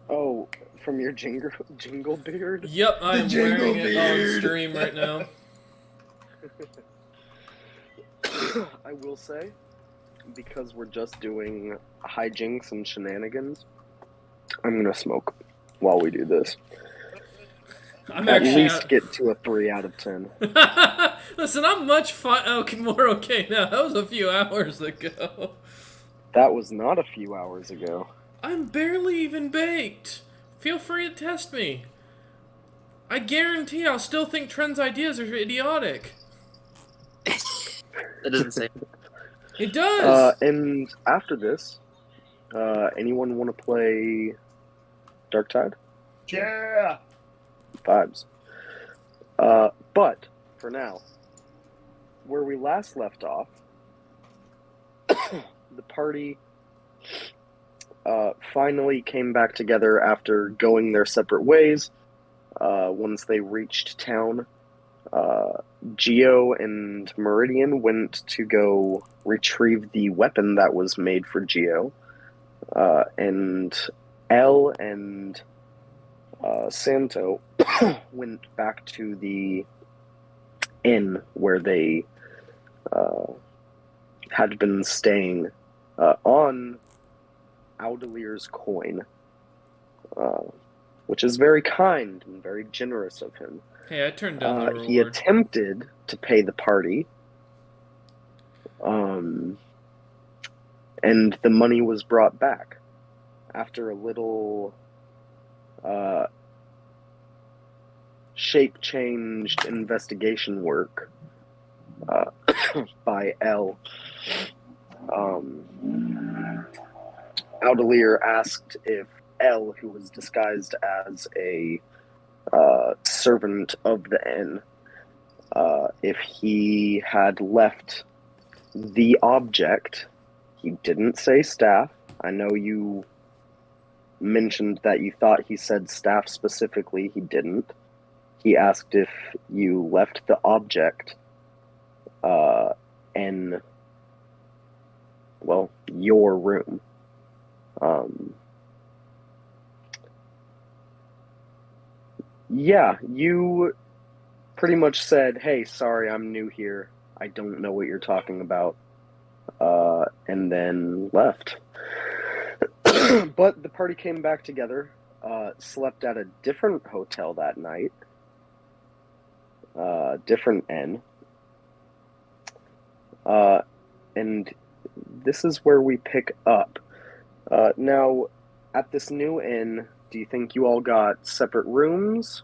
Oh, from your jingle beard? Yep, I The am wearing jingle it on beard. stream right now. I will say, because we're just doing hijinks and shenanigans, I'm gonna smoke while we do this. I'm At actually least get to a 3 out of 10. Listen, I'm much more okay now. That was a few hours ago. That was not a few hours ago. I'm barely even baked. Feel free to test me. I guarantee I'll still think Trent's ideas are idiotic. That doesn't say. It does. And after this, anyone want to play Dark Tide? Yeah. Vibes. But for now, where we last left off, the party finally came back together after going their separate ways. Once they reached town, Geo and Meridian went to go retrieve the weapon that was made for Geo, and Elle and Santo went back to the inn where they had been staying on Audelier's coin, which is very kind and very generous of him. Hey, I turned down the reward. He attempted to pay the party, and the money was brought back after a little shape-changed investigation work by Elle. Audelier asked if Elle, who was disguised as a servant of the inn, if he had left the object. He didn't say staff. I know you mentioned that you thought he said staff specifically. He didn't. He asked if you left the object in, well, your room. Yeah, you pretty much said, hey, sorry, I'm new here. I don't know what you're talking about. And then left. But the party came back together, slept at a different hotel that night, different inn. And this is where we pick up. Now, at this new inn, do you think you all got separate rooms?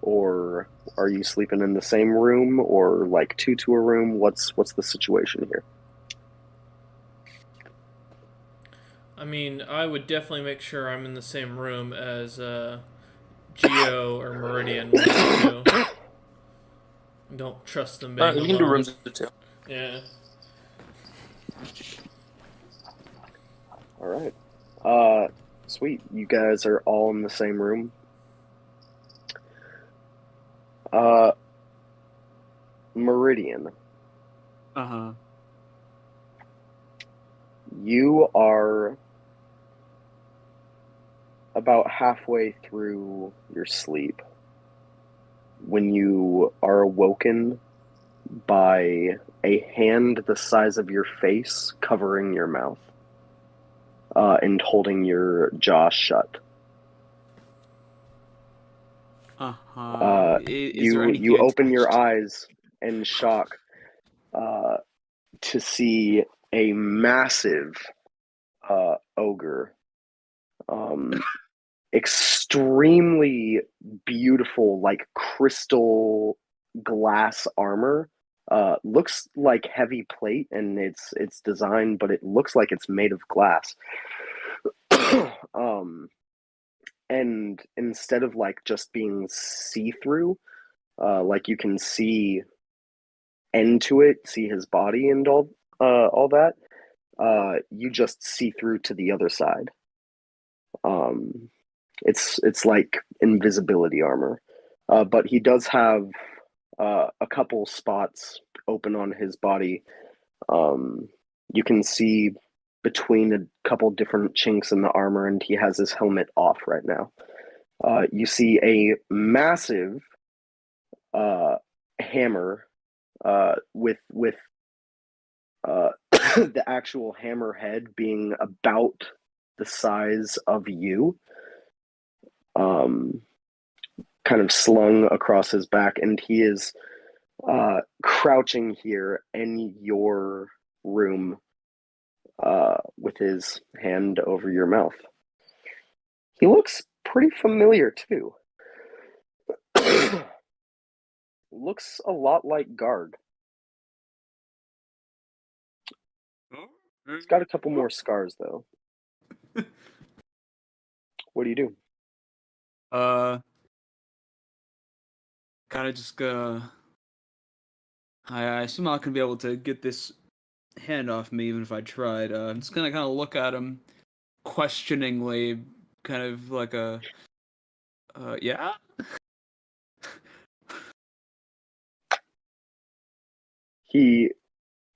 Or are you sleeping in the same room, or like two to a room? What's the situation here? I mean, I would definitely make sure I'm in the same room as Geo or Meridian wanted to. Don't trust them being We alone. can do rooms too. Yeah. All right. Sweet. You guys are all in the same room. Meridian, Uh-huh. you are about halfway through your sleep when you are awoken by a hand the size of your face covering your mouth, and holding your jaw shut. Uh-huh. Is there anything You open your attached? eyes in shock to see a massive ogre, extremely beautiful, like crystal glass armor. Looks like heavy plate and it's designed, but it looks like it's made of glass. And instead of like just being see-through, like you can see into it, see his body and all that. You just see through to the other side. It's like invisibility armor, but he does have a couple spots open on his body. You can see between a couple different chinks in the armor, and he has his helmet off right now. You see a massive hammer with the actual hammer head being about the size of you, kind of slung across his back, and he is crouching here in your room with his hand over your mouth. He looks pretty familiar too. Looks a lot like Garg. He's got a couple more scars though. What do you do? Kind of just I assume I'm not gonna be able to get this hand off me even if I tried. I'm just gonna kind of look at him questioningly, kind of like yeah. He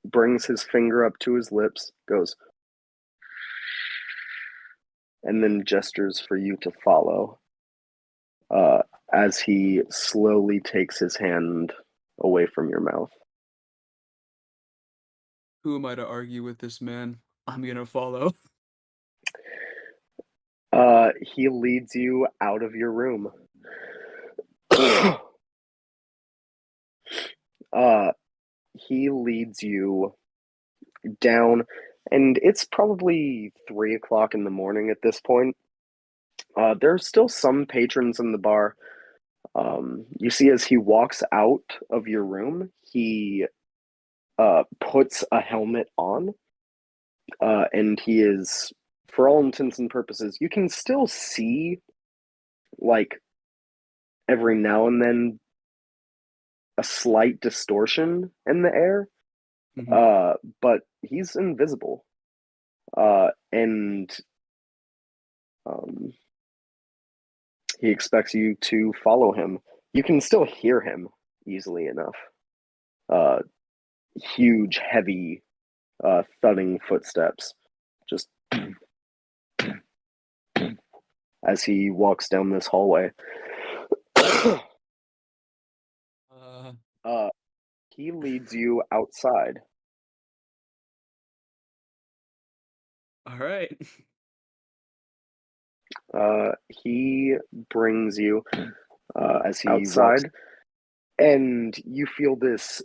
brings his finger up to his lips, goes, and then gestures for you to follow as he slowly takes his hand away from your mouth. Who am I to argue with this man? I'm gonna follow. He leads you out of your room. He leads you down, and it's probably 3 o'clock in the morning at this point. There's still some patrons in the bar. You see, as he walks out of your room, he puts a helmet on, and he is, for all intents and purposes, you can still see, like, every now and then a slight distortion in the air, but he's invisible. And he expects you to follow him. You can still hear him easily enough. Huge, heavy, thudding footsteps, just as he walks down this hallway. He leads you outside. All right. He brings you as he outside, and you feel this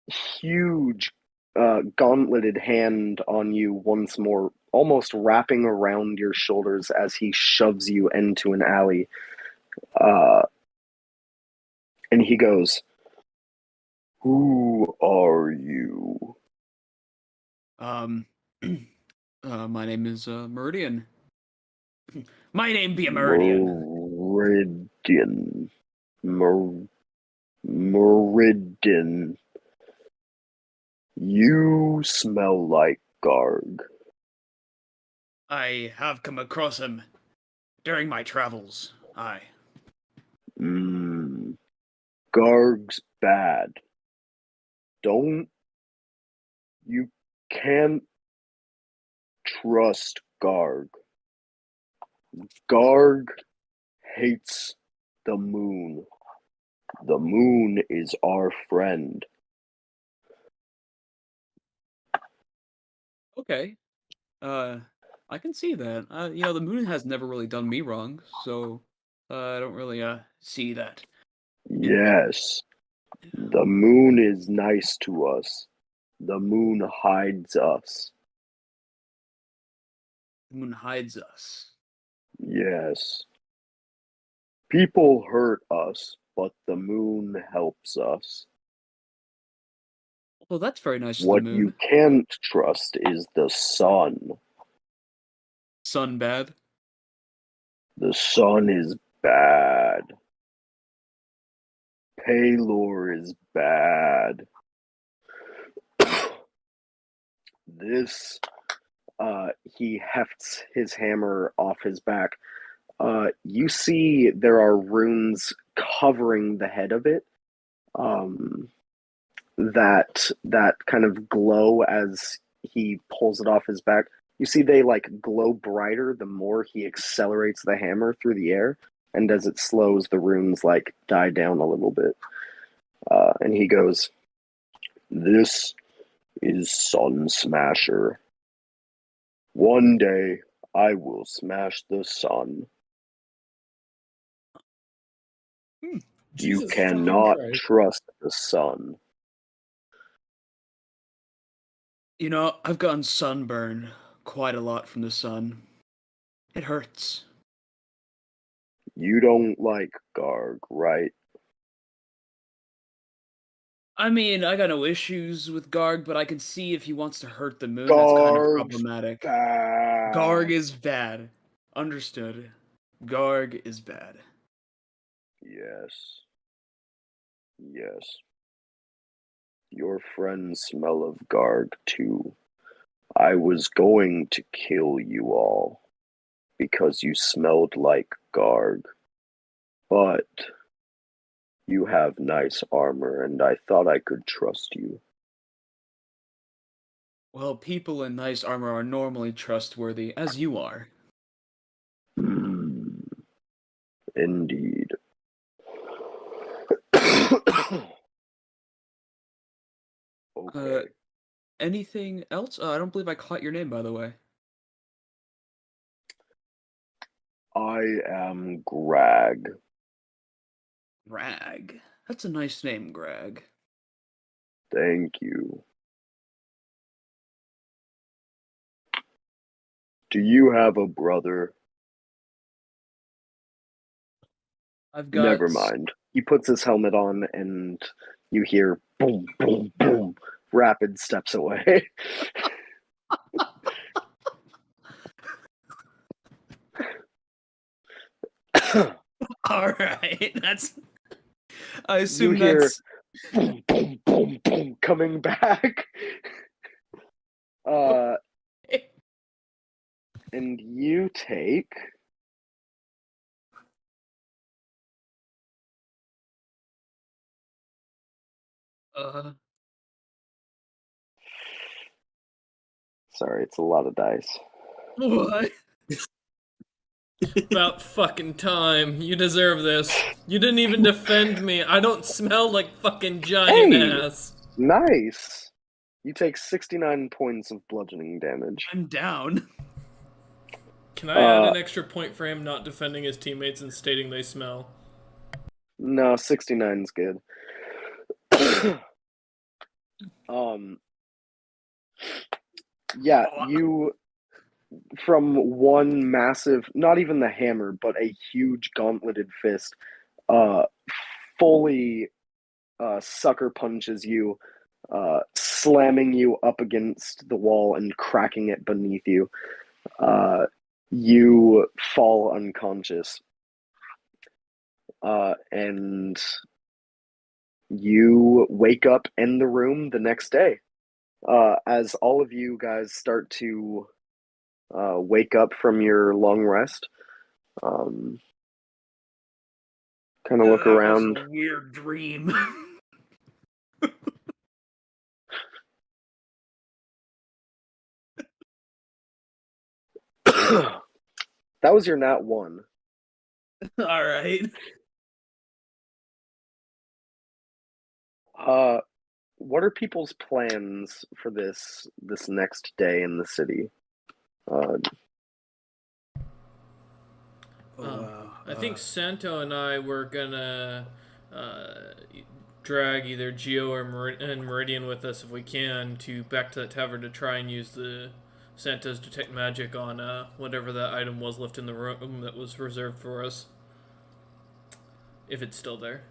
huge gauntleted hand on you once more, almost wrapping around your shoulders as he shoves you into an alley. And he goes, "Who are you?" My name is Meridian. My name be a Meridian. Meridian. You smell like Garg. I have come across him during my travels. Aye. Garg's bad. You can't trust Garg. Garg hates the moon. The moon is our friend. Okay. I can see that. The moon has never really done me wrong, so I don't really see that. Yes. The moon is nice to us. The moon hides us. The moon hides us. Yes. People hurt us, but the moon helps us. Well, that's very nice of the What moon. you can't trust is the sun. Sun bad? The sun is bad. Paylor is bad. This, he hefts his hammer off his back. You see there are runes covering the head of it, that kind of glow as he pulls it off his back. You see they like glow brighter the more he accelerates the hammer through the air, and as it slows, the runes like die down a little bit. And he goes, "This is Sun Smasher. One day I will smash the sun. You Jesus fucking cannot Christ. trust the sun." You know, I've gotten sunburn quite a lot from the sun. It hurts. You don't like Garg, right? I mean, I got no issues with Garg, but I can see if he wants to hurt the moon, that's kind of Garg's problematic. Garg bad. is bad. Understood. Garg is bad. Yes. Yes. Your friends smell of Garg too. I was going to kill you all because you smelled like Garg, but you have nice armor and I thought I could trust you. Well, people in nice armor are normally trustworthy, as you are. Hmm, indeed. Okay. Anything else? I don't believe I caught your name, by the way. I am Grag. Grag. That's a nice name, Grag. Thank you. Do you have a brother? I've got... Never mind. He puts his helmet on and you hear boom, boom, boom, rapid steps away. Alright, that's... I You assume hear that's... boom, boom, boom, boom coming back. And you take sorry, it's a lot of dice. What? About fucking time. You deserve this. You didn't even defend me. I don't smell like fucking giant Hey! ass. Nice. You take 69 points of bludgeoning damage. I'm down. Can I add an extra point for him not defending his teammates and stating they smell? No, 69's good. Yeah, you from one massive, not even the hammer, but a huge gauntleted fist, uh, fully sucker punches you, slamming you up against the wall and cracking it beneath you. You fall unconscious, and you wake up in the room the next day. As all of you guys start to wake up from your long rest, kind of look That was around. a weird dream. That was your nat one. Alright. What are people's plans for this next day in the city? I think Santo and I were gonna drag either Geo or Meridian with us if we can to back to that tavern to try and use the Santa's detect magic on whatever that item was left in the room that was reserved for us, if it's still there.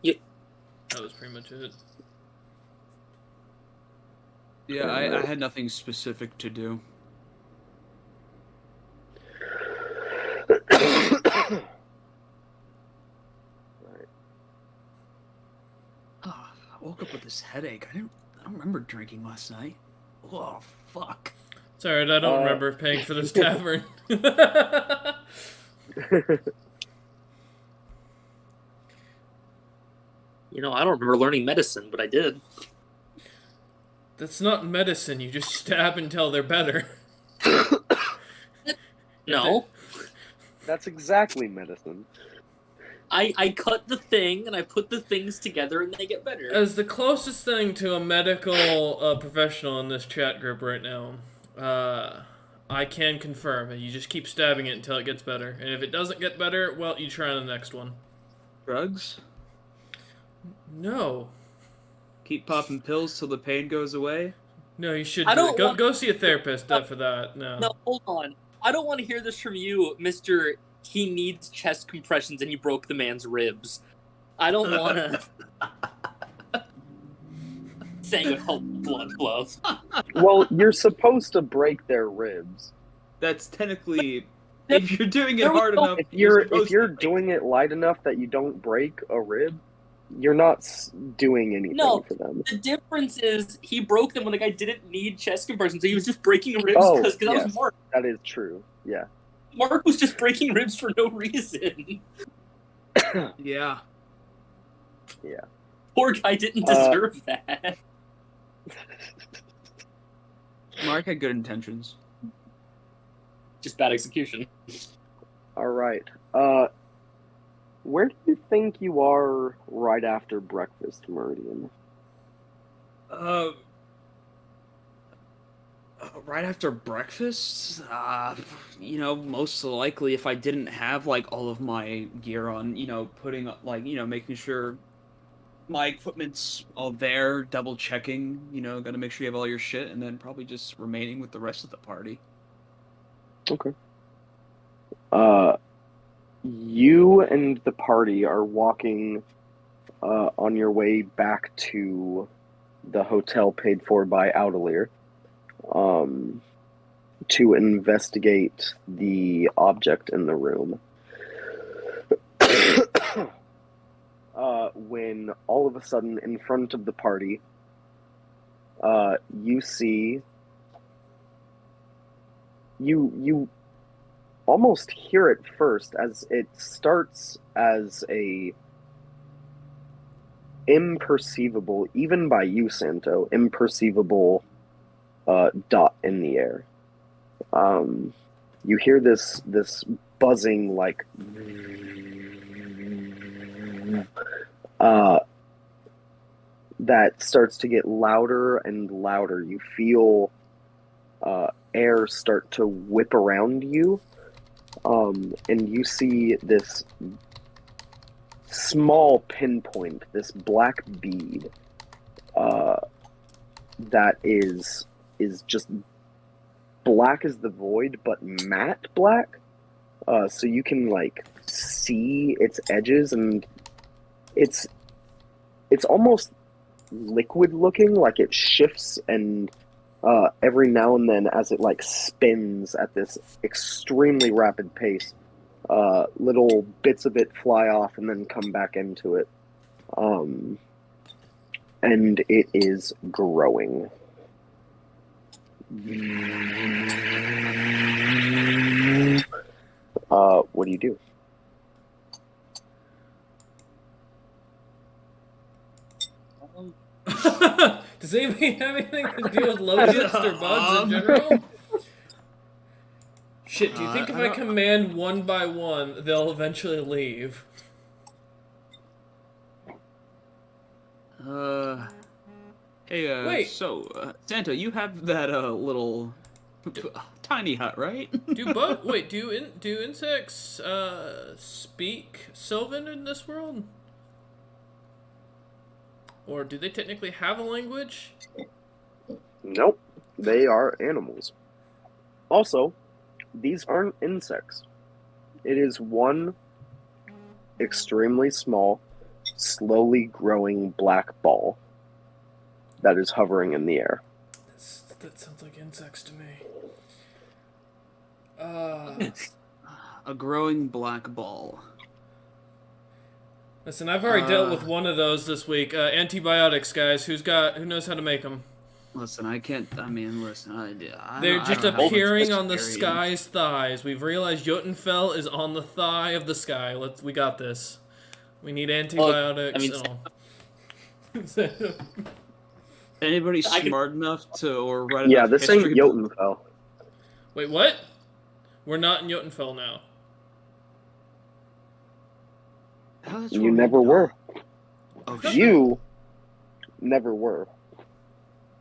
Yeah. That was pretty much it. Yeah, I had nothing specific to do. I woke up with this headache. I don't remember drinking last night. Oh, fuck. It's alright, I don't remember paying for this tavern. You know, I don't remember learning medicine, but I did. That's not medicine. You just stab until they're better. No. That's exactly medicine. I cut the thing and I put the things together and they get better. As the closest thing to a medical professional in this chat group right now, I can confirm that you just keep stabbing it until it gets better. And if it doesn't get better, well, you try on the next one. Drugs? No. Keep popping pills till the pain goes away? No, you should I don't want- go see a therapist for that. No. No, hold on. I don't want to hear this from you, Mr. He needs chest compressions and you broke the man's ribs. I don't want to... Saying a cold blood glove. Well, you're supposed to break their ribs. That's technically... If you're doing it hard enough... If you're doing it light enough that you don't break a rib, you're not doing anything for them. The difference is he broke them when the guy didn't need chest compressions, so he was just breaking ribs because that was Mark. That is true, yeah. Mark was just breaking ribs for no reason. Yeah. Yeah. Poor guy didn't deserve that. Mark had good intentions. Just bad execution. All right. Where do you think you are right after breakfast, Meridian? Right after breakfast? Most likely if I didn't have, all of my gear on, putting up, making sure my equipment's all there, double checking, gotta make sure you have all your shit, and then probably just remaining with the rest of the party. Okay. You and the party are walking on your way back to the hotel paid for by Audelier to investigate the object in the room. When all of a sudden, in front of the party, you see... You almost hear it first, as it starts as a imperceivable, even by you, Santo, imperceivable dot in the air. You hear this buzzing, that starts to get louder and louder. You feel air start to whip around you, and you see this small pinpoint, this black bead that is just black as the void, but matte black. So you can see its edges, and it's almost liquid looking, like it shifts, and every now and then as it spins at this extremely rapid pace, little bits of it fly off and then come back into it. And it is growing. What do you do? Does anybody have anything to do with locusts or bugs in general? Shit, do you think if I command one by one, they'll eventually leave? Hey, Wait. So, Santa, you have that, little tiny hut, right? Do insects, speak Sylvan in this world? Or do they technically have a language? Nope, they are animals. Also, these aren't insects. It is one extremely small, slowly growing black ball that is hovering in the air. That sounds like insects to me. A growing black ball. Listen, I've already dealt with one of those this week. Antibiotics, guys. Who knows how to make them? Listen, I can't. I mean, listen. They're just appearing on the experience. sky's thighs. We've realized Jotunfell is on the thigh of the sky. We got this. We need antibiotics. Anybody I can- smart enough to or read Yeah, enough this history ain't Jotunfell. Wait, what? We're not in Jotunfell now. Oh, that's You where we never ended were. up. Oh Okay. shit. You never were.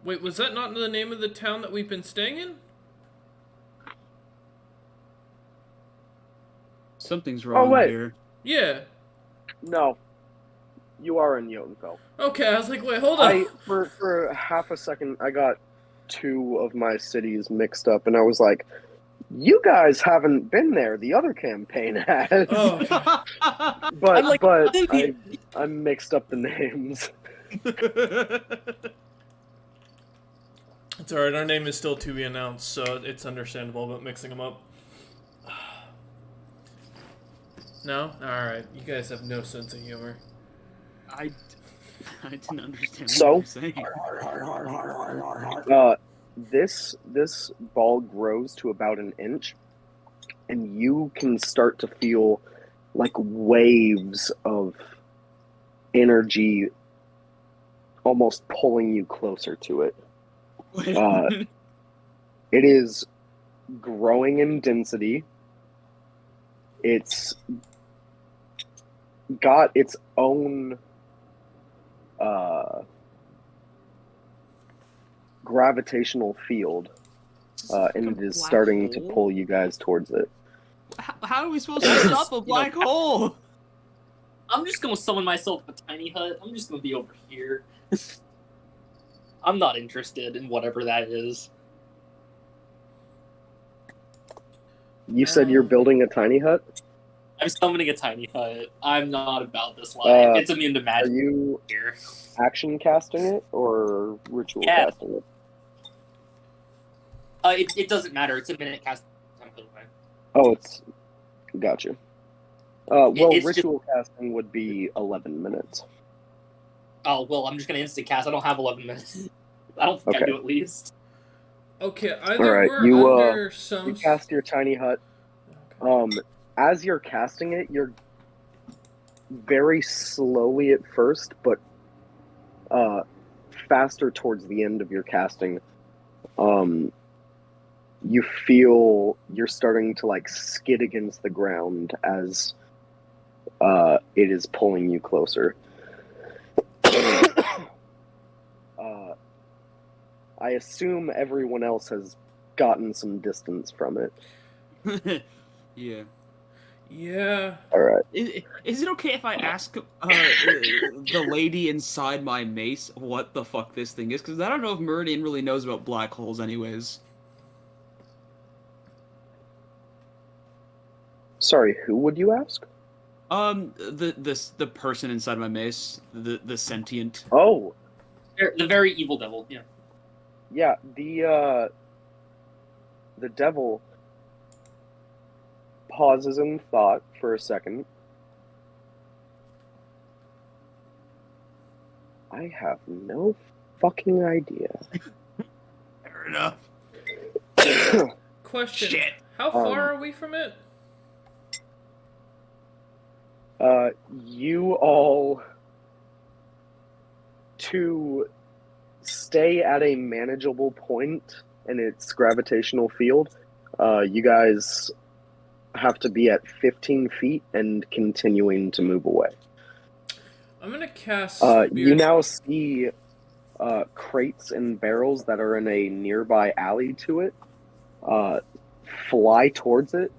Wait, was that not the name of the town that we've been staying in? Something's wrong wait. here. Yeah. No. You are in Jotunfell. Okay, I was like, wait, hold on. For half a second, I got two of my cities mixed up, and I was like, "You guys haven't been there. The other campaign has." Oh, okay. but I'm like, I mixed up the names. It's alright, our name is still to be announced, so it's understandable about mixing them up. No? Alright, you guys have no sense of humor. I didn't understand what So? you were saying. This ball grows to about an inch, and you can start to feel like waves of energy almost pulling you closer to it. It is growing in density. It's got its own gravitational field, and it is starting to pull you guys towards it. How are we supposed to stop a black hole? I'm just gonna summon myself a tiny hut. I'm just gonna be over here. I'm not interested in whatever that is. You said you're building a tiny hut? I'm summoning a tiny hut. I'm not about this life. It's immune to Are magic you here. action casting it or ritual Yeah. casting it? It doesn't matter. It's a minute cast. Oh, it's gotcha. Well, It's ritual casting would be 11 minutes. Oh, well, I'm just gonna instant cast. I don't have 11 minutes. I don't think I Okay. do at least. Okay, either Alright, we're under some... You cast your tiny hut. Okay. As you're casting it, you're very slowly at first, but faster towards the end of your casting. You feel you're starting to like skid against the ground as it is pulling you closer. I assume everyone else has gotten some distance from it. Yeah. Yeah. All right. Is it okay if I ask the lady inside my mace what the fuck this thing is? Because I don't know if Meridian really knows about black holes anyways. Sorry, who would you ask? The person inside my mace, the sentient. Oh, The very evil devil, yeah. yeah, the devil pauses in thought for a second. I have no fucking idea. Fair enough. Question. Shit. How far are we from it? You all, to stay at a manageable point in its gravitational field, you guys have to be at 15 feet and continuing to move away. I'm gonna cast... You now see crates and barrels that are in a nearby alley to it fly towards it,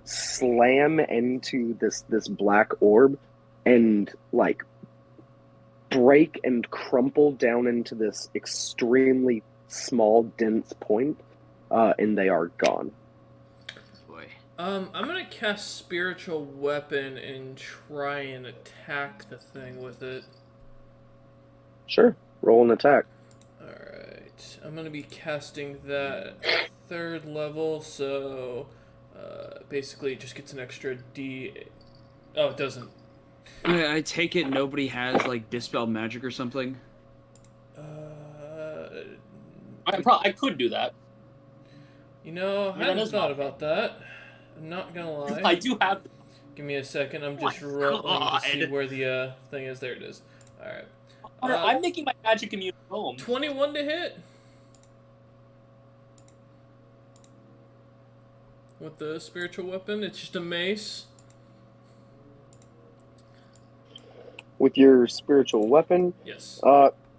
slam into this black orb, and like break and crumple down into this extremely small, dense point, and they are gone. Boy. I'm gonna cast Spiritual Weapon and try and attack the thing with it. Sure, roll an attack. Alright, I'm gonna be casting that 3rd level, so basically it just gets an extra D. Oh, it doesn't. I take it nobody has like dispel magic or something. I could do that. You know, I hadn't thought about that. I'm not gonna lie. I do have. Give me a second. I'm just rolling to see where the thing is. There it is. All right. I'm making my magic immune at home. 21 to hit. With the spiritual weapon, it's just a mace. With your spiritual weapon, Yes.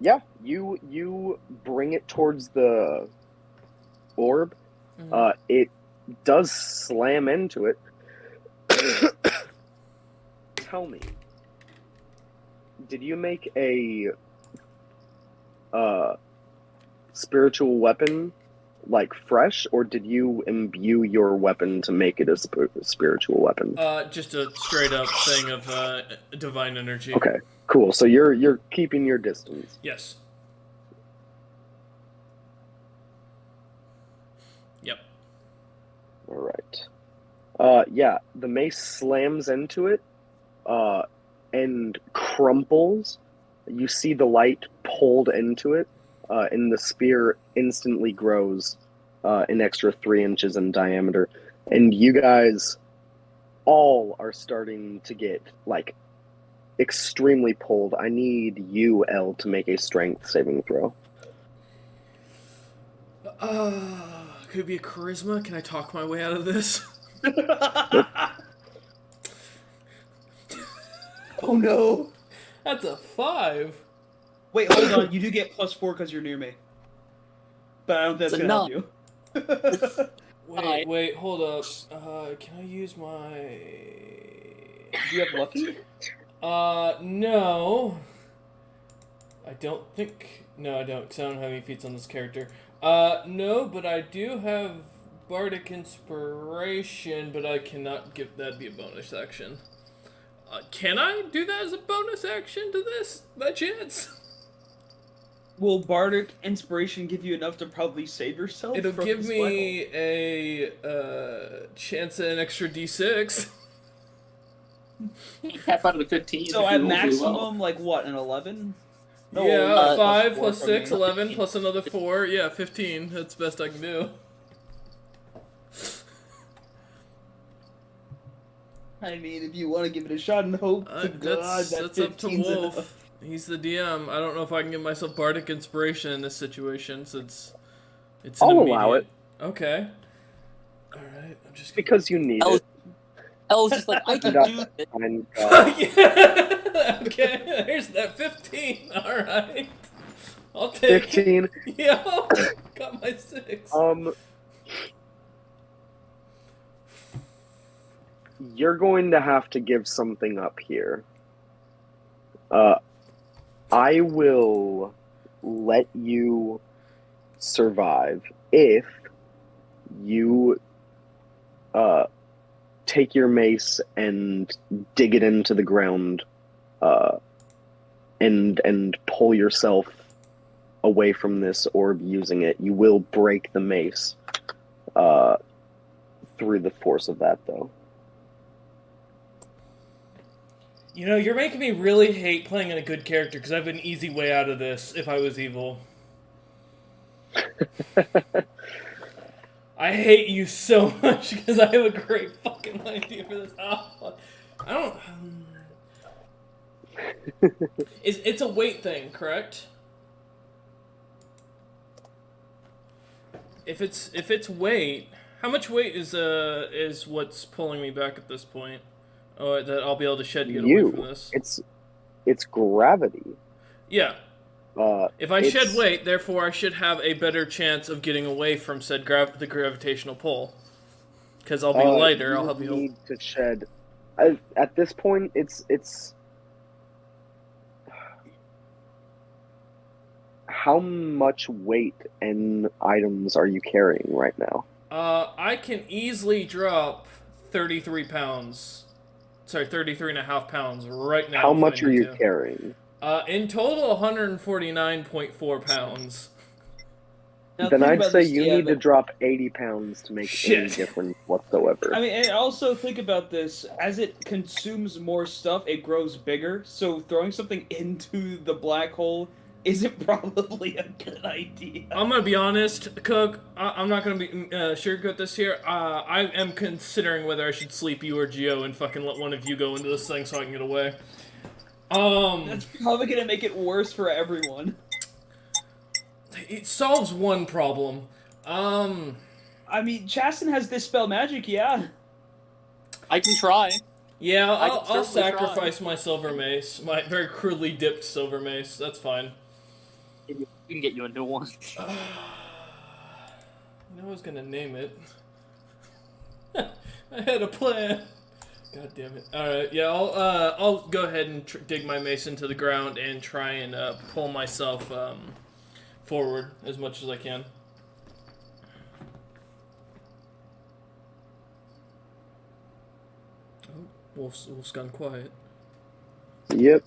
yeah, you bring it towards the orb. It does slam into it. Tell me, did you make a spiritual weapon like fresh, or did you imbue your weapon to make it a spiritual weapon? Just a straight up thing of divine energy. Okay, cool. So you're keeping your distance. Yes. Yep. All right. Yeah, the mace slams into it, and crumples. You see the light pulled into it, and the spear instantly grows an extra 3 inches in diameter. And you guys all are starting to get, like, extremely pulled. I need you, Elle, to make a strength saving throw. Could it be a charisma? Can I talk my way out of this? Oh no! That's a 5. Wait, hold on. You do get +4 because you're near me. But I don't think that's gonna help you. Wait, hold up. Can I use my... Do you have lucky? No. I don't think... No, I don't, because I don't have any feats on this character. No, but I do have Bardic Inspiration, but I cannot give that be a bonus action. Can I do that as a bonus action to this, by chance? Will Bardic Inspiration give you enough to probably save yourself? It'll from give this me a chance at an extra d6. Cap out of the 15. So at maximum, like what, an 11? No, Yeah, 5 +4 plus from 6, me. 11, plus another 4. Yeah, 15. That's the best I can do. I mean, if you want to give it a shot and hope to God That's up to 15's Wolf. enough. He's the DM. I don't know if I can give myself Bardic Inspiration in this situation, since it's I'll an allow immediate... Okay. Alright, I'm just gonna... Because you need it. Elle's just like, I can That's do it. fine. Yeah. Okay, here's that 15. Alright. I'll take 15. it. Yeah, got my 6. You're going to have to give something up here. I will let you survive if you take your mace and dig it into the ground, and pull yourself away from this orb using it. You will break the mace through the force of that, though. You know, you're making me really hate playing a good character, because I have an easy way out of this if I was evil. I hate you so much, because I have a great fucking idea for this. Oh, I don't... It's a weight thing, correct? If it's weight, how much weight is what's pulling me back at this point? Oh, that I'll be able to shed to get away from this. It's gravity. Yeah. If I it's- shed weight, therefore I should have a better chance of getting away from said the gravitational pull. Because I'll be lighter. I'll help you. Need to shed. At this point, it's. How much weight and items are you carrying right now? I can easily drop 33 pounds. Sorry, 33.5 pounds right now. How much are you into. carrying? In total, 149.4 pounds. Now, Then think I'd about say this, you yeah, need to but- drop 80 pounds to make any Shit. difference whatsoever. I mean, and also think about this. As it consumes more stuff, it grows bigger. So throwing something into the black hole isn't probably a good idea. I'm gonna be honest, Cook. I'm not gonna be sugarcoat this here. I am considering whether I should sleep you or Geo and fucking let one of you go into this thing so I can get away. That's probably gonna make it worse for everyone. It solves one problem. I mean, Chasten has Dispel Magic, yeah. I can try. Yeah, I can I'll certainly sacrifice my silver mace, my very crudely dipped silver mace. That's fine. We can get you a new one. I was gonna name it. I had a plan. God damn it! All right, yeah, I'll go ahead and dig my mace into the ground and try and pull myself forward as much as I can. Oh, Wolf's gone quiet. Yep.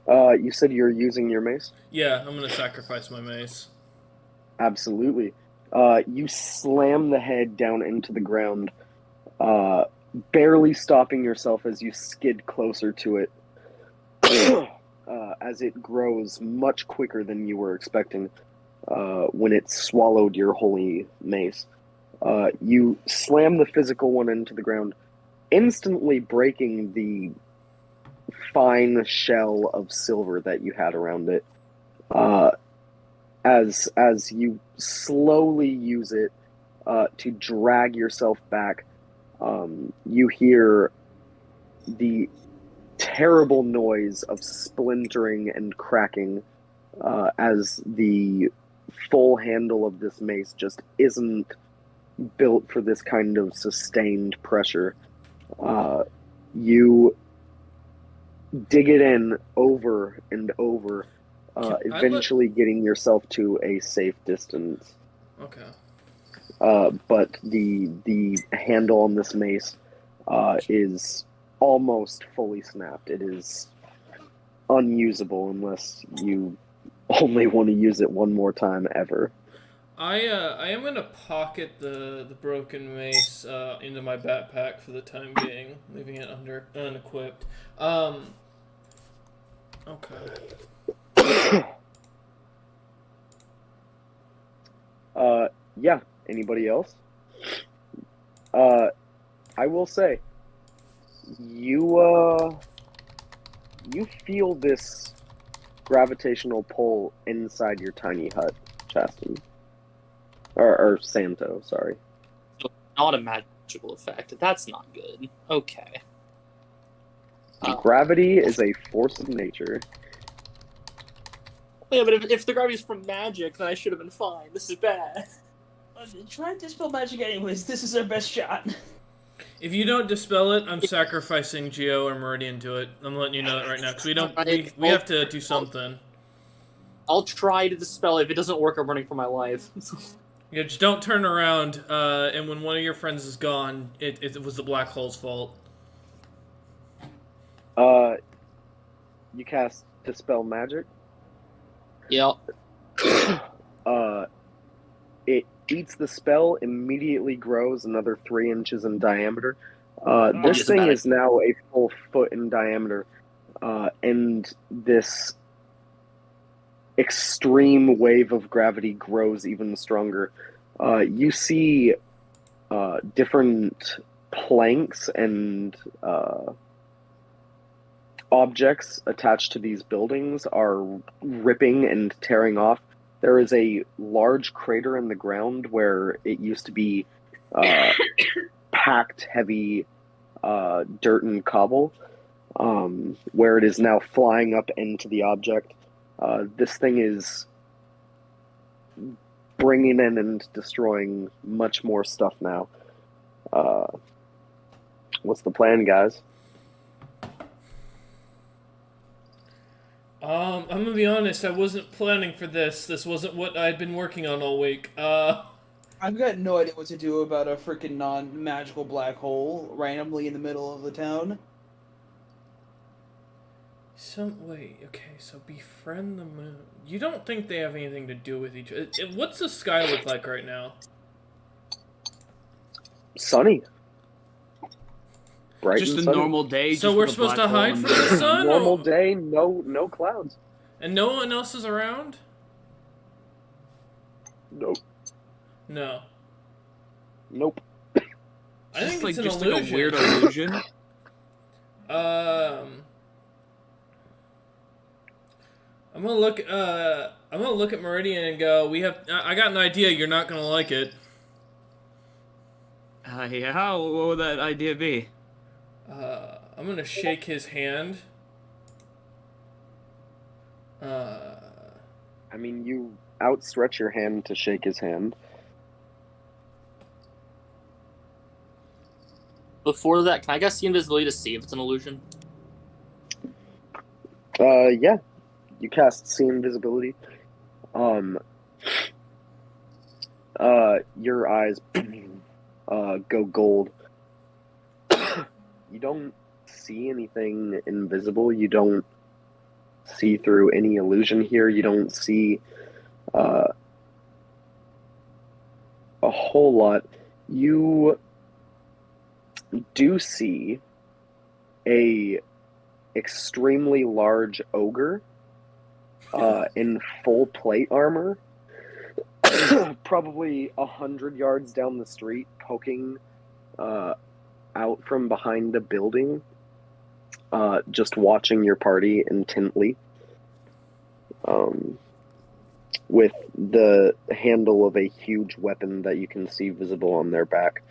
You said you're using your mace? Yeah, I'm gonna sacrifice my mace. Absolutely. You slam the head down into the ground, barely stopping yourself as you skid closer to it, as it grows much quicker than you were expecting when it swallowed your holy mace. You slam the physical one into the ground, instantly breaking the fine shell of silver that you had around it. As you slowly use it to drag yourself back, you hear the terrible noise of splintering and cracking as the full handle of this mace just isn't built for this kind of sustained pressure. You dig it in over and over, eventually getting yourself to a safe distance. Okay. But the handle on this mace is almost fully snapped. It is unusable unless you only want to use it one more time ever. I am gonna pocket the broken mace into my backpack for the time being, leaving it unequipped. Okay. Yeah. Anybody else? I will say, you feel this gravitational pull inside your tiny hut, Chasten. Or Santo, sorry. Not a magical effect. That's not good. Okay. Gravity is a force of nature. Yeah, but if the gravity's from magic, then I should have been fine. This is bad. Try to Dispel Magic anyways. This is our best shot. If you don't dispel it, I'm sacrificing Geo or Meridian to it. I'm letting you know that right now, because we have to do something. I'll try to dispel it. If it doesn't work, I'm running for my life. Yeah, just don't turn around, and when one of your friends is gone, it was the black hole's fault. You cast Dispel Magic. Yep. It eats the spell, immediately grows another 3 inches in diameter. This thing is now a full foot in diameter, and this extreme wave of gravity grows even stronger. You see different planks and objects attached to these buildings are ripping and tearing off. There is a large crater in the ground where it used to be packed heavy dirt and cobble, where it is now flying up into the object. This thing is bringing in and destroying much more stuff now. What's the plan, guys? I'm gonna be honest, I wasn't planning for this. This wasn't what I'd been working on all week. I've got no idea what to do about a freaking non-magical black hole randomly in the middle of the town. Wait, okay, so befriend the moon. You don't think they have anything to do with each other? What's the sky look like right now? Sunny. Bright Just and a sunny. normal day. So we're supposed to hide from the sun? Normal day, no clouds. And no one else is around? Nope. No. Nope. I think it's an just illusion. like a weird illusion. I'm gonna look. I'm gonna look at Meridian and go. I got an idea. You're not gonna like it. Yeah, what would that idea be? I'm gonna shake his hand. I mean, you outstretch your hand to shake his hand. Before that, can I guess the invisibility to see if it's an illusion? Yeah. You cast See Invisibility. Your eyes go gold. You don't see anything invisible. You don't see through any illusion here. You don't see a whole lot. You do see a extremely large ogre in full plate armor, probably 100 yards down the street, poking out from behind the building, just watching your party intently, with the handle of a huge weapon that you can see visible on their back.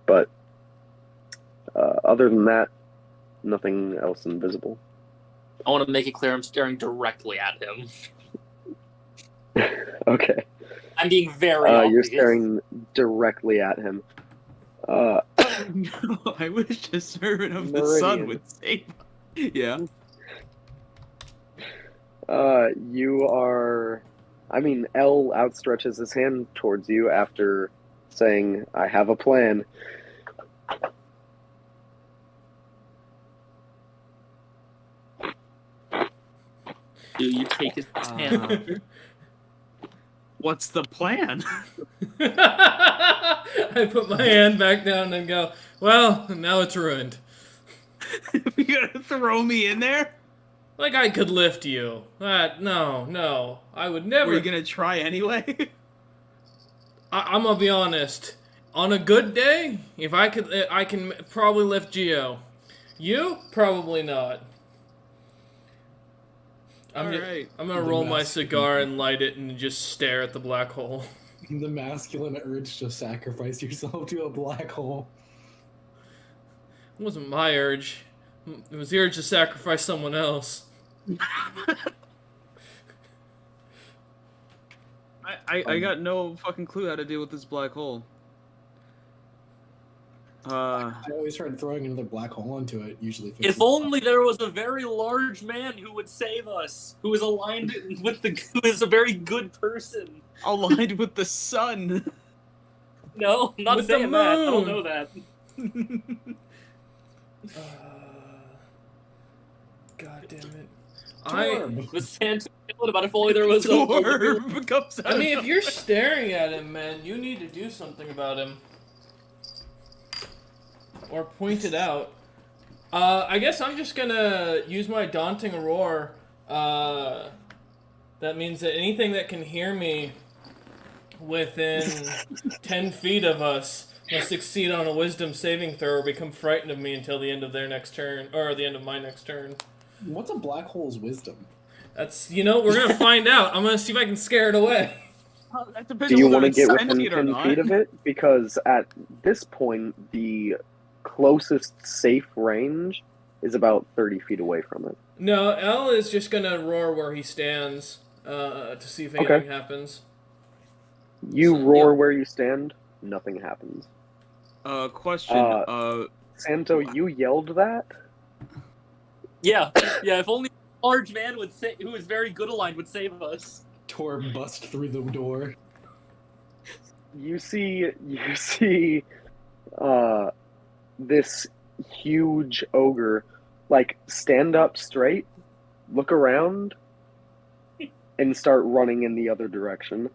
But other than that, nothing else invisible. I want to make it clear I'm staring directly at him. Okay. I'm being very obvious. You're staring directly at him. No, I wish a servant of the sun would save. Yeah. You are. I mean, L outstretches his hand towards you after saying, "I have a plan." Do you take his hand? What's the plan? I put my hand back down and go, well, now it's ruined. You gonna throw me in there? Like I could lift you. No. I would never. Were you gonna try anyway? I'm gonna be honest. On a good day, if I could, I can probably lift Geo. You? Probably not. I'm gonna roll my cigar and light it and just stare at the black hole. The masculine urge to sacrifice yourself to a black hole. It wasn't my urge. It was the urge to sacrifice someone else. I got no fucking clue how to deal with this black hole. I always tried throwing another black hole onto it, usually. If only there was a very large man who would save us, who is aligned with who is a very good person. Aligned with the sun. No, I'm not With saying the that. I moon. don't know that. God damn it. Torb. Was Santa about if only there was a Orb comes out I mean, of if you're staring at him, man, you need to do something about him. Or point it out. I guess I'm just gonna use my daunting roar. That means that anything that can hear me within 10 feet of us must succeed on a wisdom saving throw or become frightened of me until the end of their next turn, or the end of my next turn. What's a black hole's wisdom? That's, we're gonna find out. I'm gonna see if I can scare it away. That depends Do you on want whether to it's get within sentient or 10 not. feet of it? Because at this point, the closest safe range is about 30 feet away from it. No, L is just gonna roar where he stands to see if anything happens. You So, roar where you stand, nothing happens. Question. Santo, you yelled that? Yeah. If only a large man who is very good aligned would save us. Torb bust through the door. You see, this huge ogre, like, stand up straight, look around, and start running in the other direction.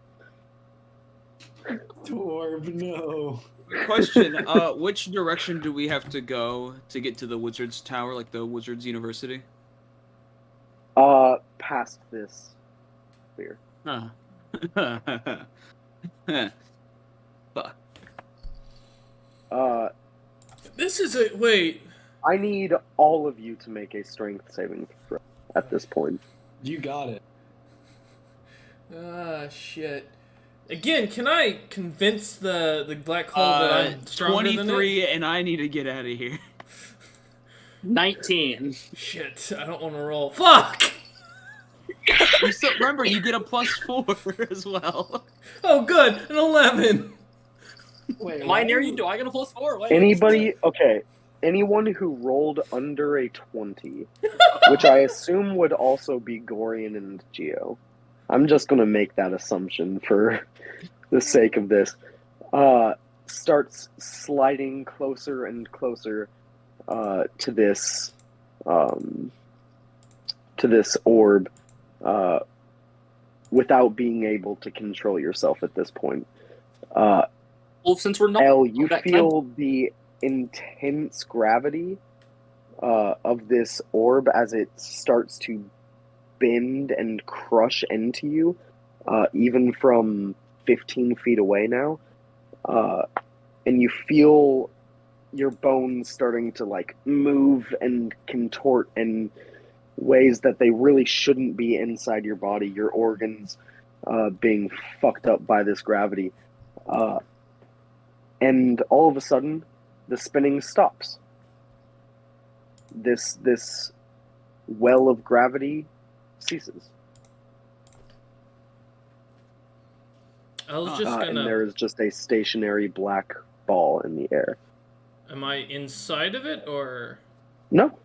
Torb, no. Question. Which direction do we have to go to get to the Wizard's Tower, like the Wizard's University? Past this sphere. Huh. Fuck. This is a wait. I need all of you to make a strength saving throw at this point. You got it. Ah, shit. Again, can I convince the black hole that I'm stronger than it? 23, and I need to get out of here. 19. Shit, I don't want to roll. Fuck! You still, remember, you get a +4 as well. Oh, good, an 11. Wait, Am I near you? Do I get a +4? Wait, Anybody? Okay. Anyone who rolled under a 20, which I assume would also be Gorian and Geo. I'm just going to make that assumption for the sake of this. Starts sliding closer and closer to this orb without being able to control yourself at this point. Well, since we're not... Elle, you that feel the intense gravity of this orb as it starts to bend and crush into you, even from 15 feet away now. And you feel your bones starting to like move and contort in ways that they really shouldn't be inside your body, your organs being fucked up by this gravity. And all of a sudden, the spinning stops. This well of gravity ceases. I was just And gonna... there is just a stationary black ball in the air. Am I inside of it, or...? No,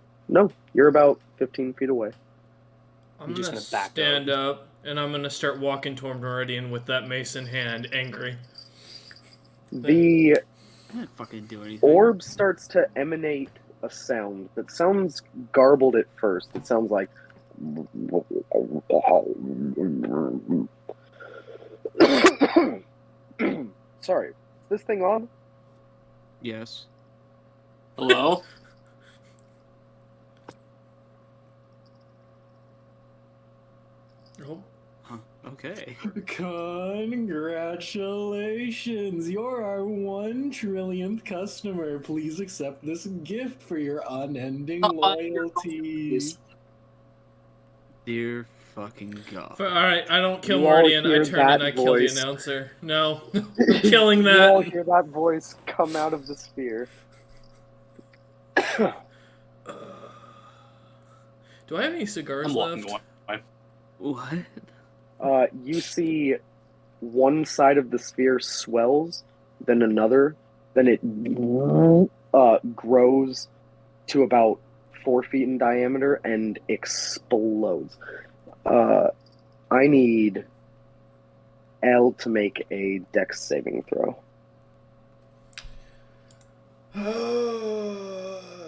you're about 15 feet away. I'm just gonna gonna back stand up, and I'm gonna start walking toward Meridian with that mace in hand, angry. The I didn't fucking do anything. orb starts to emanate a sound that sounds garbled at first. It sounds like... Sorry, is this thing on? Yes. Hello? Oh. Huh. Okay. Congratulations! You're our 1 trillionth customer. Please accept this gift for your unending loyalty. Dear fucking god. Alright, I don't kill You all Meridian, I hear turn and that I kill the voice. announcer. No, I'm killing You all that. hear that voice come out of the sphere. Do I have any cigars I'm walking left? away. What? You see one side of the sphere swells, then another, then it grows to about 4 feet in diameter and explodes. I need Elle to make a dex saving throw.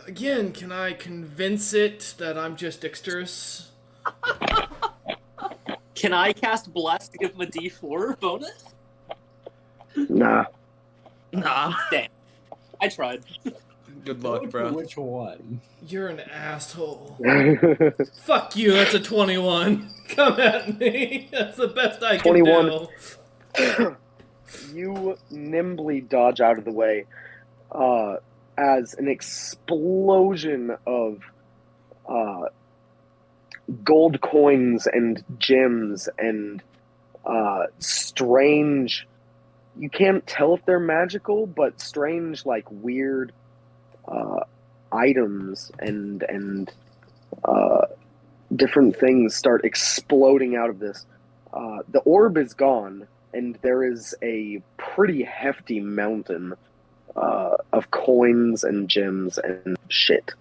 Again, can I convince it that I'm just dexterous? Can I cast Bless to give him a D4 bonus? Nah. Nah. Damn. I tried. Good luck, bro. Which one? You're an asshole. Fuck you, that's a 21. Come at me. That's the best I can 21. do. You nimbly dodge out of the way as an explosion of gold coins and gems and strange, you can't tell if they're magical, but strange, like weird items and different things start exploding out of this. The orb is gone, and there is a pretty hefty mountain of coins and gems and shit.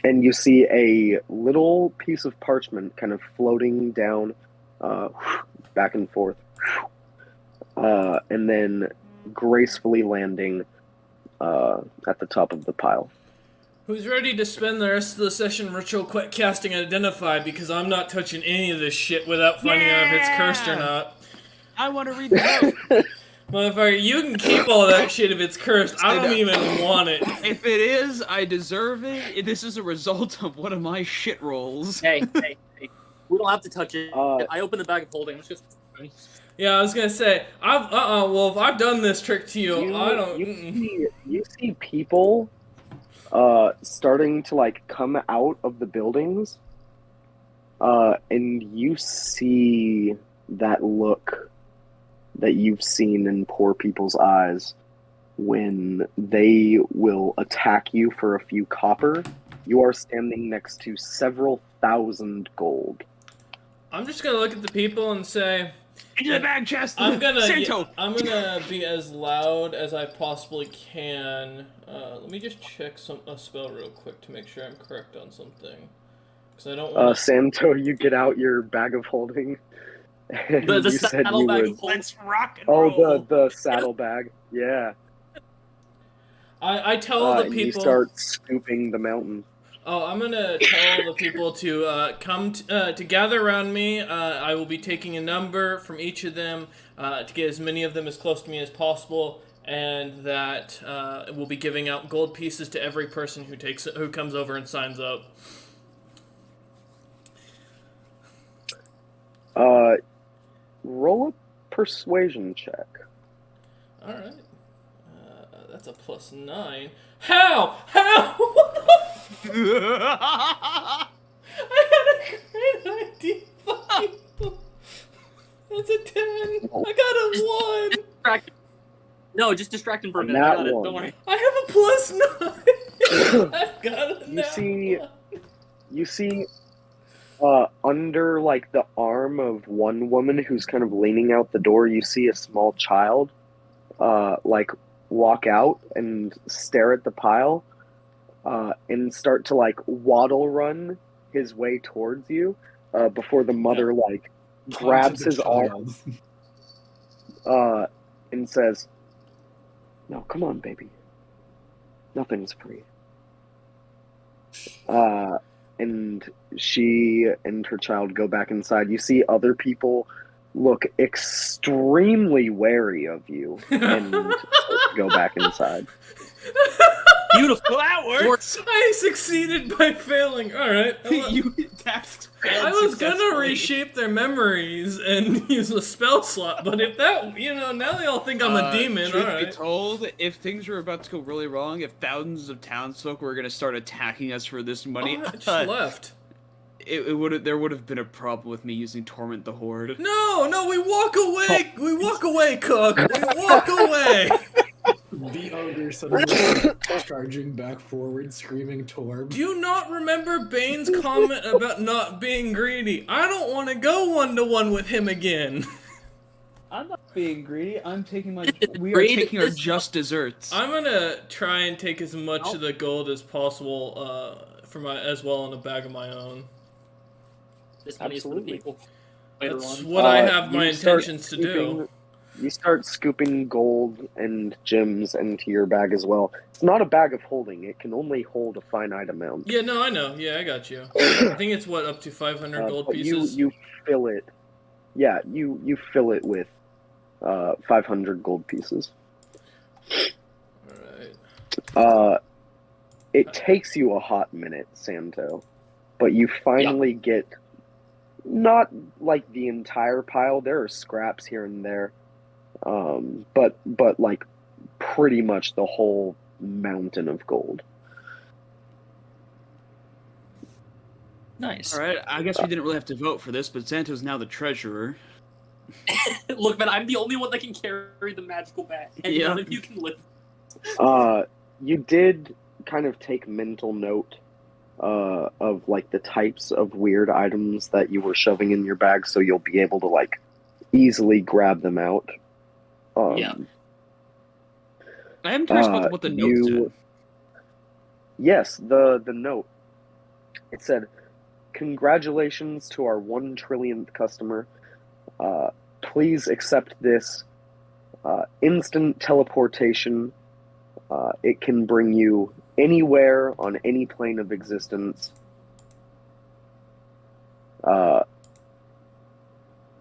And you see a little piece of parchment kind of floating down, back and forth, and then gracefully landing at the top of the pile. Who's ready to spend the rest of the session ritual quit casting identified, because I'm not touching any of this shit without finding out if it's cursed or not. I want to read the note. Motherfucker, you can keep all that shit if it's cursed. I don't even want it. If it is, I deserve it. This is a result of one of my shit rolls. Hey. We don't have to touch it. Uh, I open the bag of holding. I'm just Yeah, I was gonna say, well, if I've done this trick to you, I don't. You see people starting to like come out of the buildings, and you see that look that you've seen in poor people's eyes when they will attack you for a few copper. You are standing next to several thousand gold. I'm just gonna look at the people and say, Into the bag chest. I'm gonna Santo. I'm gonna be as loud as I possibly can. Let me just check a spell real quick to make sure I'm correct on something, because I don't want. Santo, you get out your bag of holding. And The you said saddle you bag would. of holding. Let's rock and Oh, roll. the saddlebag. Yeah. I tell the people. You start scooping the mountain. Oh, I'm gonna tell the people to come to gather around me. I will be taking a number from each of them to get as many of them as close to me as possible, and that we'll be giving out gold pieces to every person who comes over and signs up. Roll a persuasion check. All right, that's a +9. How? I had a great idea. That's a 10. I got a 1. No, just distract him for a minute. Not I got it. one. Don't worry. I have a +9. I got a You see, under like the arm of one woman who's kind of leaning out the door, you see a small child, like walk out and stare at the pile, and start to like waddle run his way towards you, before the mother like grabs his arm, and says, "No, come on, baby. Nothing's free." And she and her child go back inside. You see other people look extremely wary of you and go back inside. Beautiful, that works. I succeeded by failing. All right. You tasked. I was gonna reshape their memories and use a spell slot, but if that, now they all think I'm a demon. Truth All right. be told, if things were about to go really wrong, if thousands of townsfolk were gonna start attacking us for this money, I just left. there would have been a problem with me using Torment the Horde. No, we walk away. We walk away, Cook. We walk away. The ogre suddenly charging back forward, screaming Torb. Do you not remember Bane's comment about not being greedy? I don't want to go 1-to-1 with him again. I'm not being greedy. I'm taking my. We are Greed taking our is- just desserts. I'm gonna try and take as much of the gold as possible as well in a bag of my own. This money is for the Absolutely. people. Later That's on. what I have my You start intentions to do. You start scooping gold and gems into your bag as well. It's not a bag of holding. It can only hold a finite amount. Yeah, no, I know. Yeah, I got you. I think it's up to 500 gold But pieces. You fill it. Yeah, you fill it with 500 gold pieces. Alright. It takes you a hot minute, Santo, but you finally get not like the entire pile. There are scraps here and there, but like pretty much the whole mountain of gold. Nice. All right, I guess we didn't really have to vote for this, but Santo's now the treasurer. Look, man, I'm the only one that can carry the magical bag, and Yeah. none of you can lift. You did kind of take mental note of like the types of weird items that you were shoving in your bag, so you'll be able to like easily grab them out. Yeah. I am curious about what the note said. Yes, the note. It said, "Congratulations to our 1 trillionth customer. Please accept this instant teleportation. It can bring you anywhere on any plane of existence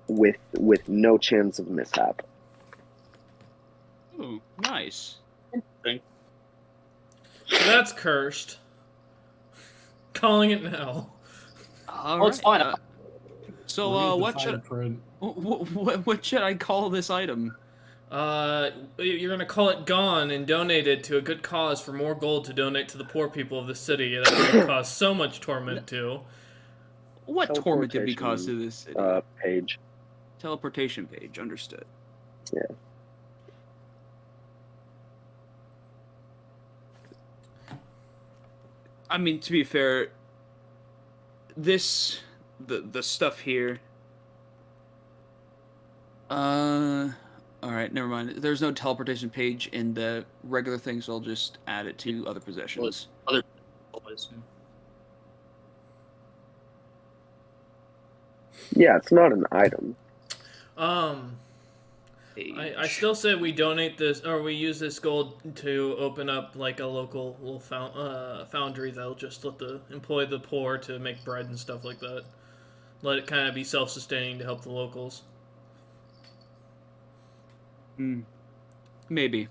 with no chance of mishap." Ooh, nice. That's cursed. Calling it now. All Oh, it's fine. So, Read the what fine should print. what should I call this item? You're gonna call it gone and donate it to a good cause for more gold to donate to the poor people of the city that we've caused so much torment to. What torment did we cause to Teleportation, this city? Page. Teleportation page, understood. Yeah. I mean, to be fair, the stuff here. Alright, never mind. There's no teleportation page in the regular thing, so I'll just add it to other possessions. Other always. Yeah, it's not an item. I still say we donate this, or we use this gold to open up like a local little foundry that'll just employ the poor to make bread and stuff like that. Let it kind of be self-sustaining to help the locals. Maybe.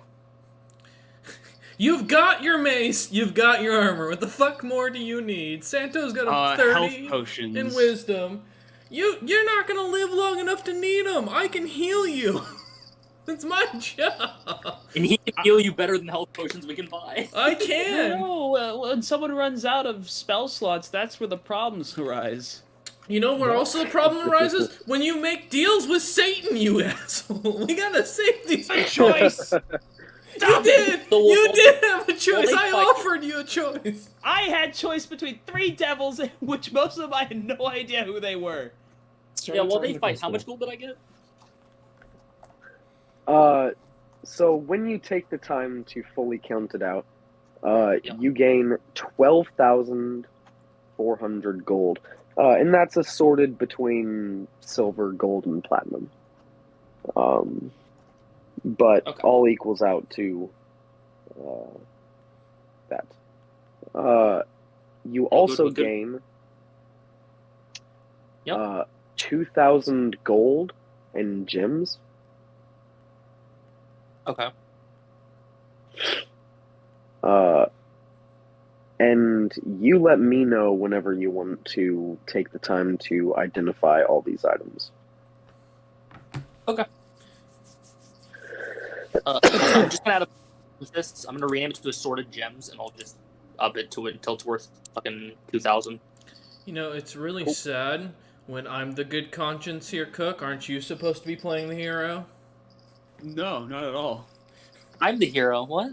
You've got your mace, you've got your armor. What the fuck more do you need? Santo's got a 30 health potions. in wisdom. You're not gonna live long enough to need them. I can heal you. It's my job. And he can heal you better than the health potions we can buy. I can. No, when someone runs out of spell slots, that's where the problems arise. You know where also the problem arises? When you make deals with Satan, you asshole. We gotta save these people. Choice. You did! You did have a choice! I fight. offered you a choice! I had choice between 3 devils, which most of them I had no idea who they were. Yeah, well, they fight. How much gold did I get? So when you take the time to fully count it out, Yeah. you gain 12,400 gold. And that's assorted between silver, gold, and platinum. But Okay. all equals out to that. You also good. gain Yep. 2,000 gold and gems. Okay. And you let me know whenever you want to take the time to identify all these items. Okay. I'm just gonna add with this. I'm gonna rename it to Assorted Gems, and I'll just up it to it until it's worth fucking 2,000. You know, it's really sad when I'm the good conscience here, Cook. Aren't you supposed to be playing the hero? No, not at all. I'm the hero. What?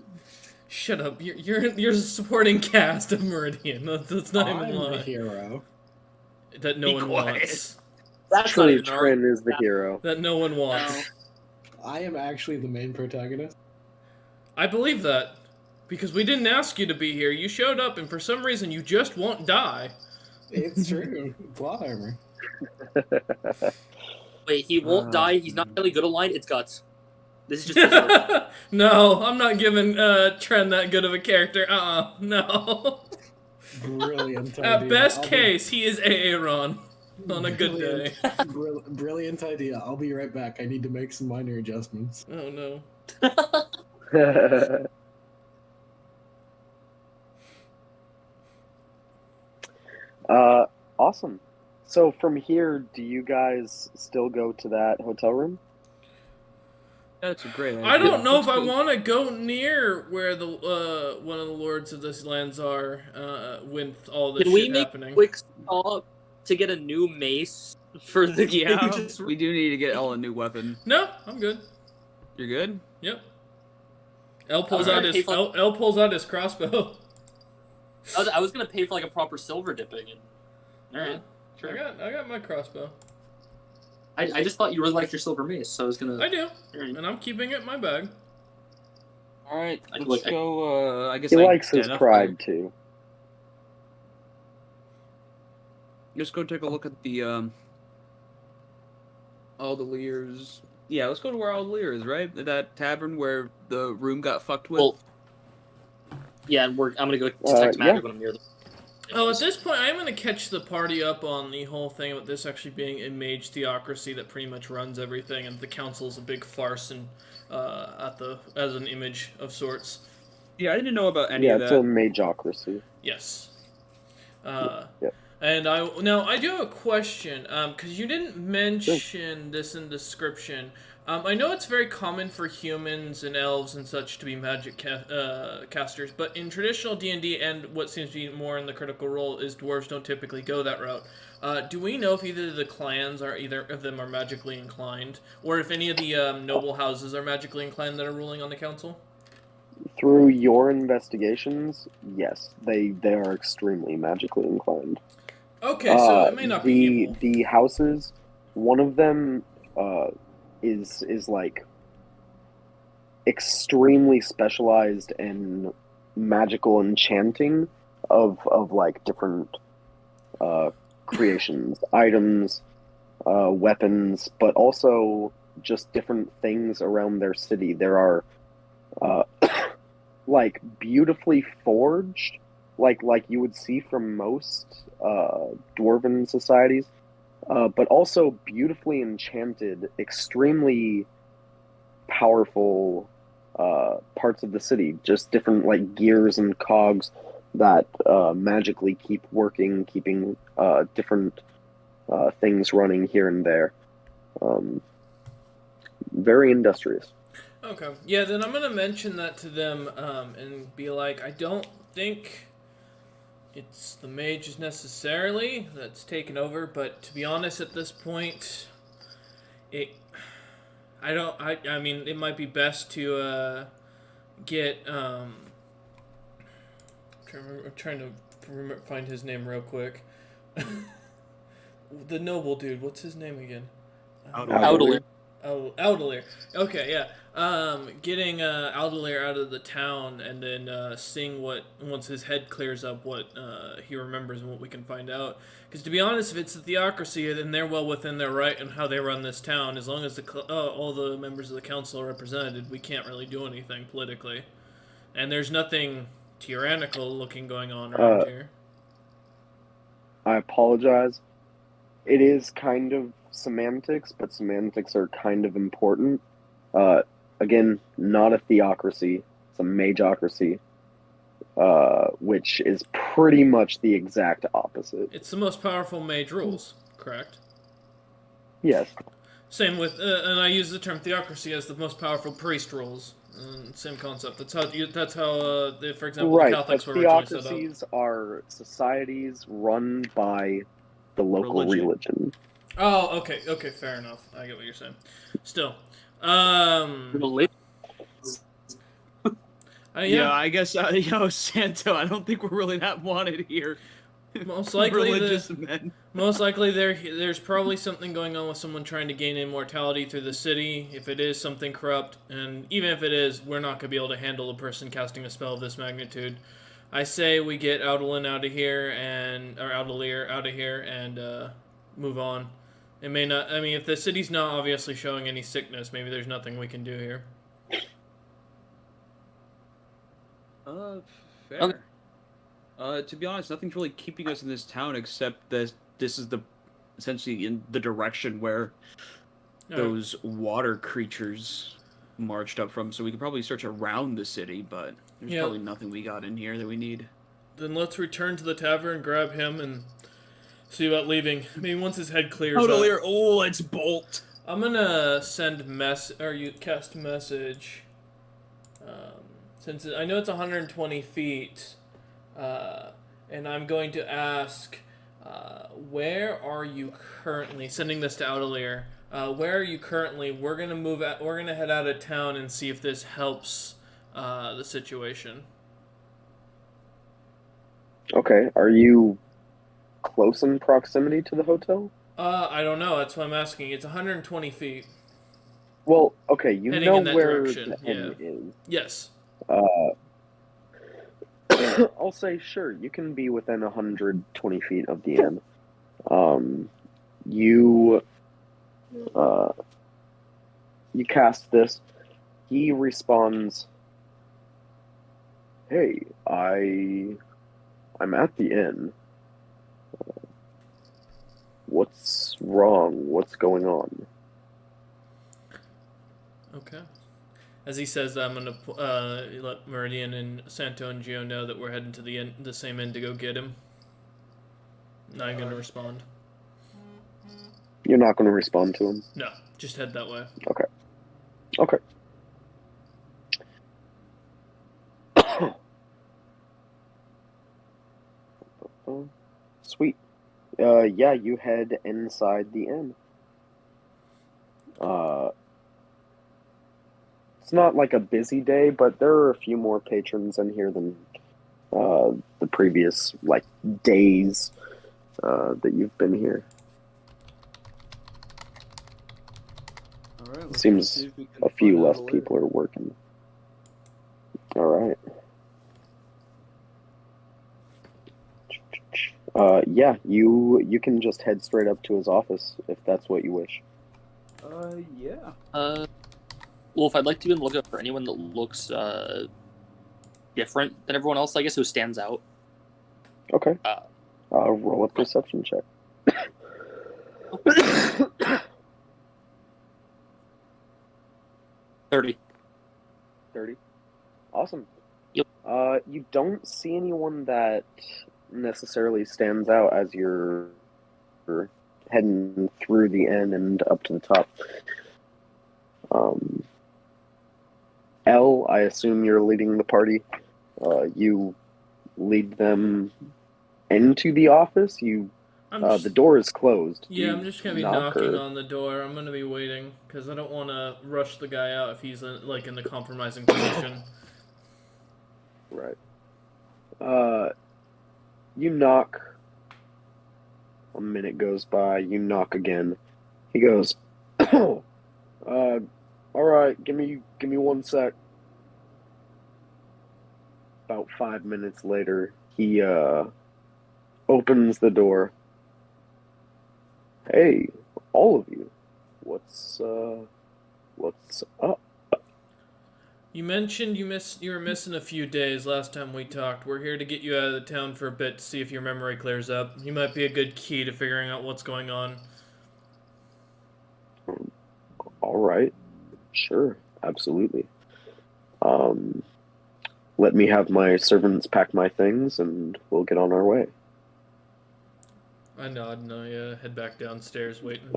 Shut up. You're a supporting cast of Meridian. That's not even I'm the lie. hero. That no Be one quiet. wants. That's not True, even Trin is the hero. That no one wants. I am actually the main protagonist. I believe that. Because we didn't ask you to be here. You showed up and for some reason you just won't die. It's true. Plot armor. Wait, he won't die. He's not really good aligned. It's guts. This is just. No, I'm not giving Tren that good of a character. No. Brilliant idea. At best I'll be- case, he is Aaron on a good day. Brilliant idea. I'll be right back. I need to make some minor adjustments. Oh no. Awesome. So from here, do you guys still go to that hotel room? That's a great idea. I don't know if I Let's go. want to go near where the one of the lords of this lands are with all this Can we shit make happening. a quick stop to get a new mace for the Yeah, just- we do need to get Elle a new weapon. No, I'm good. You're good? Yep. L pulls Alright, out his pay for- L pulls out his crossbow. I was gonna pay for like a proper silver dipping. All right, sure. I got my crossbow. I just thought you really liked your silver mace, so I was gonna. I do, Alright. and I'm keeping it in my bag. All right, I let's look- go. I guess He I likes his identify- pride too. Just go take a look at the Aldeliers. Yeah, let's go to where Aldelier is, right? That tavern where the room got fucked with. Well, yeah, I'm gonna go detect yeah. magic when I'm near the. Oh, at this point, I'm going to catch the party up on the whole thing about this actually being a mage theocracy that pretty much runs everything, and the council's a big farce and as an image of sorts. Yeah, I didn't know about any Yeah, of it's that. a mageocracy. Yes. Yep. And I do have a question, because you didn't mention this in the description. I know it's very common for humans and elves and such to be magic casters, but in traditional D&D and what seems to be more in the critical role is dwarves don't typically go that route. Do we know if either of the clans or either of them are magically inclined, or if any of the noble houses are magically inclined that are ruling on the council? Through your investigations, yes, they are extremely magically inclined. Okay, so it may not be evil. The houses, one of them is like extremely specialized in magical enchanting of like different creations, items, weapons, but also just different things around their city. There are uh, like beautifully forged, like you would see from most dwarven societies, but also beautifully enchanted, extremely powerful parts of the city. Just different like gears and cogs that magically keep working, keeping different things running here and there. Very industrious. Okay. Yeah, then I'm going to mention that to them and be like, I don't think it's the mages necessarily that's taken over, but to be honest at this point, I mean, it might be best to get, I'm trying to find his name real quick. The noble dude, what's his name again? Outlier. Oh, Aldelier. Okay, yeah. Getting Aldelier out of the town and then seeing what, once his head clears up, what he remembers and what we can find out. Because to be honest, if it's a theocracy, then they're well within their right in how they run this town. As long as all the members of the council are represented, we can't really do anything politically. And there's nothing tyrannical looking going on around here. I apologize. It is kind of semantics, but semantics are kind of important. Again, not a theocracy, it's a magocracy, which is pretty much the exact opposite. It's the most powerful mage rules, correct? Yes. Same with, and I use the term theocracy as the most powerful priest rules. Same concept. That's how, for example, Right, the Catholics but were originally set up. theocracies are societies run by the local religion. Oh, okay, fair enough. I get what you're saying. Still, yeah, I guess Santo. I don't think we're really that wanted here. Most likely, religious men. Most likely, there's probably something going on with someone trying to gain immortality through the city. If it is something corrupt, and even if it is, we're not gonna be able to handle a person casting a spell of this magnitude. I say we get Aldelier out of here and move on. It may not. I mean, if the city's not obviously showing any sickness, maybe there's nothing we can do here. Fair. Okay. To be honest, nothing's really keeping us in this town except that this is essentially in the direction where those water creatures marched up from. So we could probably search around the city, but there's probably nothing we got in here that we need. Then let's return to the tavern, grab him, and see about leaving. Maybe once his head clears up. Oh, let's bolt. I'm gonna cast message. Since I know it's 120 feet, and I'm going to ask, where are you currently? Sending this to Aldelier. Where are you currently? We're gonna head out of town and see if this helps the situation. Okay, are you close in proximity to the hotel? I don't know. That's what I'm asking. It's 120 feet. Well, okay, you Heading know in that where direction, the inn is. Yes. I'll say, sure, you can be within 120 feet of the inn. You cast this. He responds, "Hey, I'm at the inn. What's wrong? What's going on?" Okay. As he says that, I'm going to let Meridian and Santo and Gio know that we're heading to the same inn to go get him. Not gonna respond. You're not going to respond to him? No, just head that way. Okay. Okay. Sweet. Yeah, you head inside the inn. It's not like a busy day, but there are a few more patrons in here than the previous like days that you've been here. All right. Let's Seems see if we can a few find out less a way. people are working. All right. Yeah, you can just head straight up to his office if that's what you wish. Yeah. Wolf, I'd like to be on the lookout for anyone that looks different than everyone else, I guess, who stands out. Okay. Roll a perception check. 30. 30. Awesome. Yep. You don't see anyone that necessarily stands out as you're heading through the inn and up to the top. L, I assume you're leading the party. You lead them into the office. The door is closed. Yeah, You I'm just gonna be knock knocking or- on the door. I'm gonna be waiting because I don't want to rush the guy out if he's in the compromising position. Right. You knock. A minute goes by. You knock again. He goes, all right, give me 1 sec. About 5 minutes later, he opens the door. Hey, all of you, what's up? You mentioned you were missing a few days last time we talked. We're here to get you out of the town for a bit to see if your memory clears up. You might be a good key to figuring out what's going on. All right, sure, absolutely. Let me have my servants pack my things, and we'll get on our way. I nod and I head back downstairs waiting.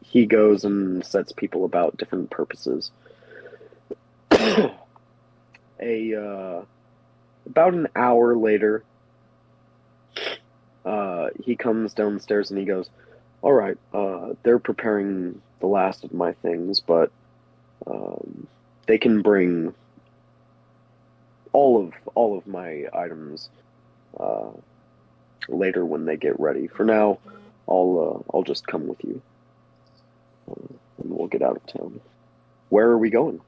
He goes and sets people about different purposes. About an hour later, he comes downstairs and he goes, all right, they're preparing the last of my things, but they can bring all of my items later when they get ready. For now, I'll just come with you, and we'll get out of town. Where are we going?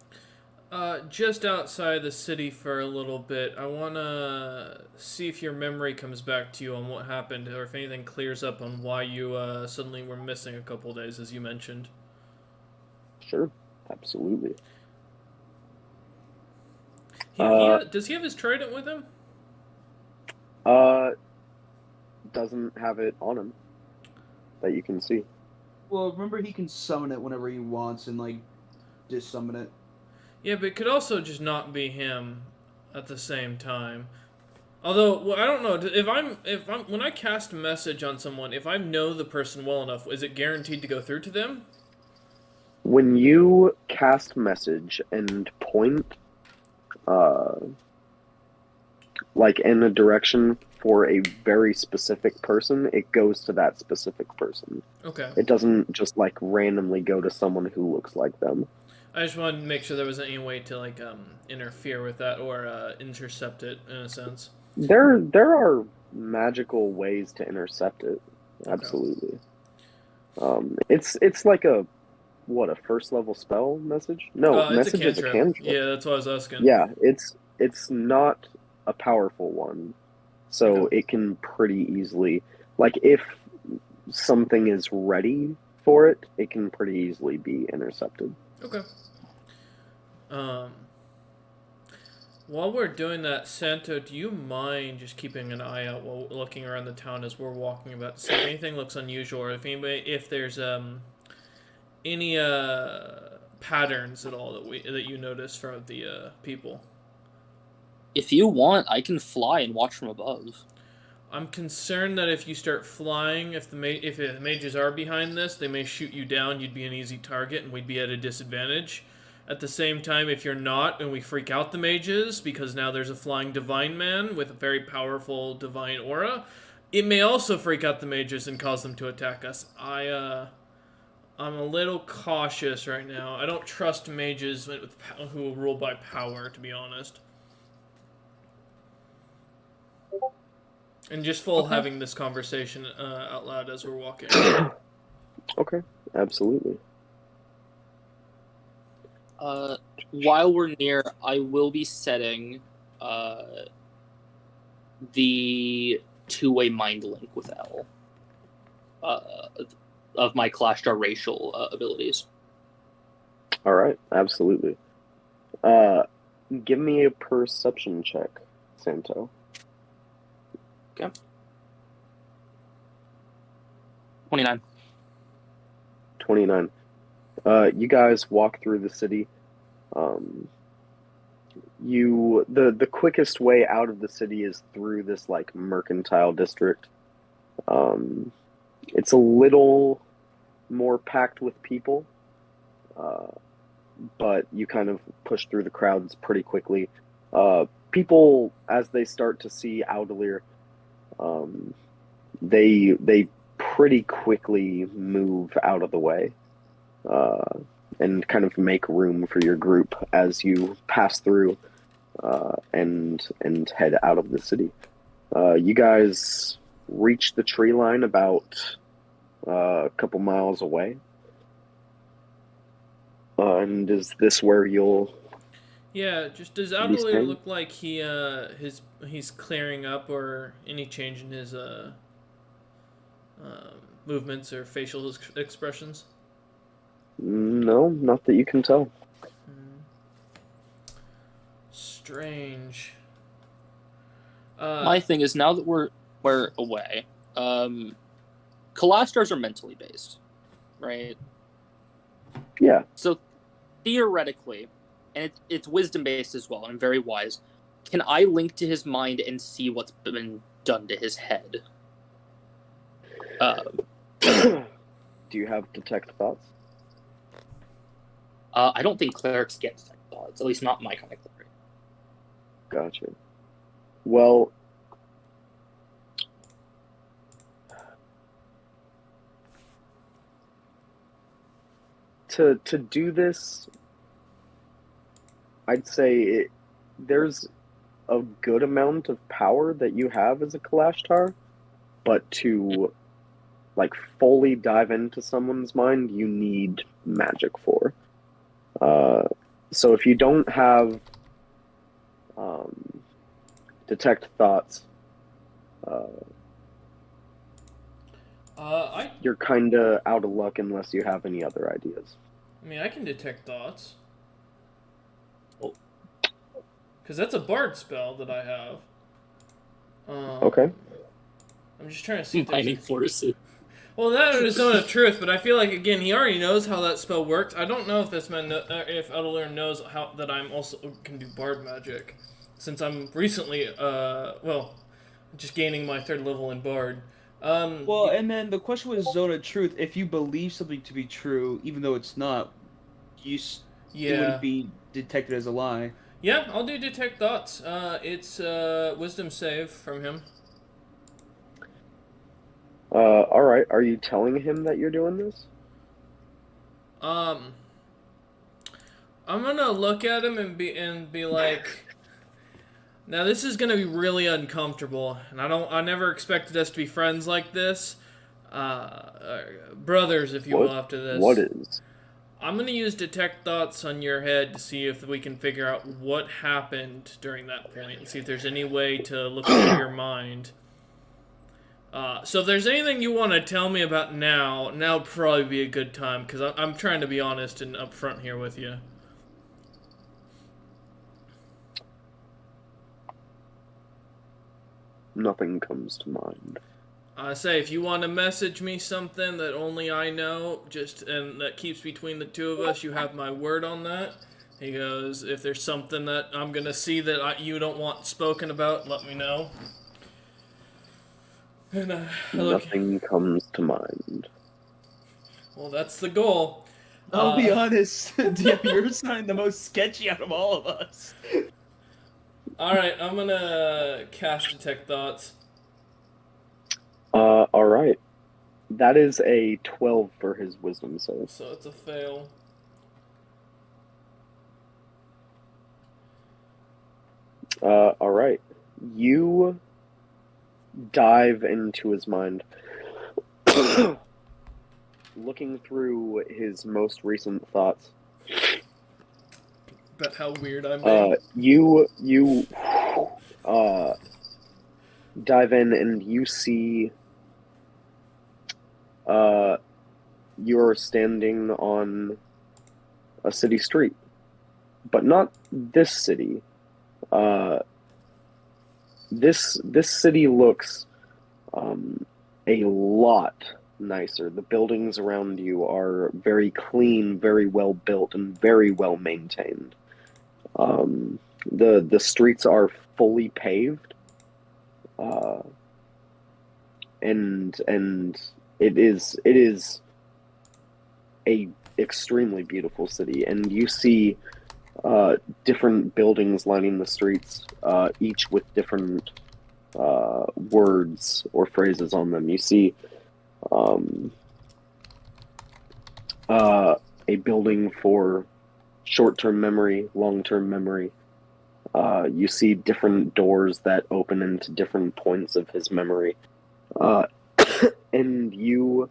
Just outside the city for a little bit. I want to see if your memory comes back to you on what happened, or if anything clears up on why you suddenly were missing a couple days, as you mentioned. Sure, absolutely. Does he have his trident with him? Doesn't have it on him that you can see. Well, remember he can summon it whenever he wants and dissummon it. Yeah, but it could also just not be him at the same time. Although, well, I don't know if I'm when I cast a message on someone, if I know the person well enough, is it guaranteed to go through to them? When you cast message and point, like in a direction for a very specific person, it goes to that specific person. Okay. It doesn't just randomly go to someone who looks like them. I just wanted to make sure there wasn't any way to interfere with that or intercept it in a sense. There are magical ways to intercept it. Absolutely. It's like a first level spell message? No, message is a cantrip. Yeah, that's what I was asking. Yeah, it's not a powerful one, so it can pretty easily, if something is ready for it, it can pretty easily be intercepted. Okay. While we're doing that, Santo, do you mind just keeping an eye out while looking around the town as we're walking about to see if anything looks unusual, or if there's any patterns at all that you notice from the people? If you want, I can fly and watch from above. I'm concerned that if you start flying, if the mages are behind this, they may shoot you down. You'd be an easy target, and we'd be at a disadvantage. At the same time, if you're not, and we freak out the mages, because now there's a flying divine man with a very powerful divine aura, it may also freak out the mages and cause them to attack us. I'm a little cautious right now. I don't trust mages who rule by power, to be honest. And just having this conversation out loud as we're walking. Okay, absolutely. While we're near, I will be setting the two-way mind link with L of my Clash Star racial abilities. All right, absolutely. Give me a perception check, Santo. Okay. 29. 29. You guys walk through the city. The quickest way out of the city is through this like mercantile district. It's a little more packed with people, but you kind of push through the crowds pretty quickly. People, as they start to see Audalier, they pretty quickly move out of the way and kind of make room for your group as you pass through and head out of the city. You guys reach the tree line about a couple miles away. And is this where you'll... Yeah, just does Audalier look like he's clearing up, or any change in his movements or facial expressions? No, not that you can tell. Strange. My thing is, now that we're away, Kalastars are mentally based, right? Yeah. So theoretically, and it's wisdom based as well, and very wise, can I link to his mind and see what's been done to his head? Do you have detect thoughts? I don't think clerics get detect thoughts, at least not my kind of cleric. Gotcha. Well, to do this, I'd say there's a good amount of power that you have as a Kalashtar, but to like fully dive into someone's mind, you need magic for. So if you don't have detect thoughts, you're kind of out of luck unless you have any other ideas. I mean, I can detect thoughts. Oh. Because that's a bard spell that I have. Okay. I'm just trying to see if there's... Mining forces. Well, that is Zone of Truth, but I feel like, again, he already knows how that spell works. I don't know if this man, if Audalier knows how that I'm also can do bard magic, since I'm recently, just gaining my 3rd level in bard. Well, and then the question was Zone of Truth. If you believe something to be true, even though it's not, it wouldn't be detected as a lie. Yeah, I'll do detect thoughts. It's wisdom save from him. All right. Are you telling him that you're doing this? I'm gonna look at him and be like, now this is gonna be really uncomfortable, and I never expected us to be friends like this, brothers, if you will, after this. What is? I'm gonna use detect thoughts on your head to see if we can figure out what happened during that point, and see if there's any way to look into your mind. So if there's anything you want to tell me about now would probably be a good time, because I'm trying to be honest and upfront here with you. Nothing comes to mind. I say, if you want to message me something that only I know, and that keeps between the two of us, you have my word on that. He goes, if there's something that I'm going to see that you don't want spoken about, let me know. And look, Nothing comes to mind. well, that's the goal. I'll be honest, DM, you're sounding the most sketchy out of all of us. Alright, I'm gonna cast Detect Thoughts. All right. That is a 12 for his wisdom save. So it's a fail. All right. You dive into his mind, looking through his most recent thoughts. Bet how weird I'm being. You dive in and you see you're standing on a city street, but not this city. This city looks a lot nicer. The buildings around you are very clean, very well built, and very well maintained. The streets are fully paved, and it is a extremely beautiful city. And you see different buildings lining the streets, each with different words or phrases on them. You see a building for short-term memory, long-term memory. You see different doors that open into different points of his memory. And you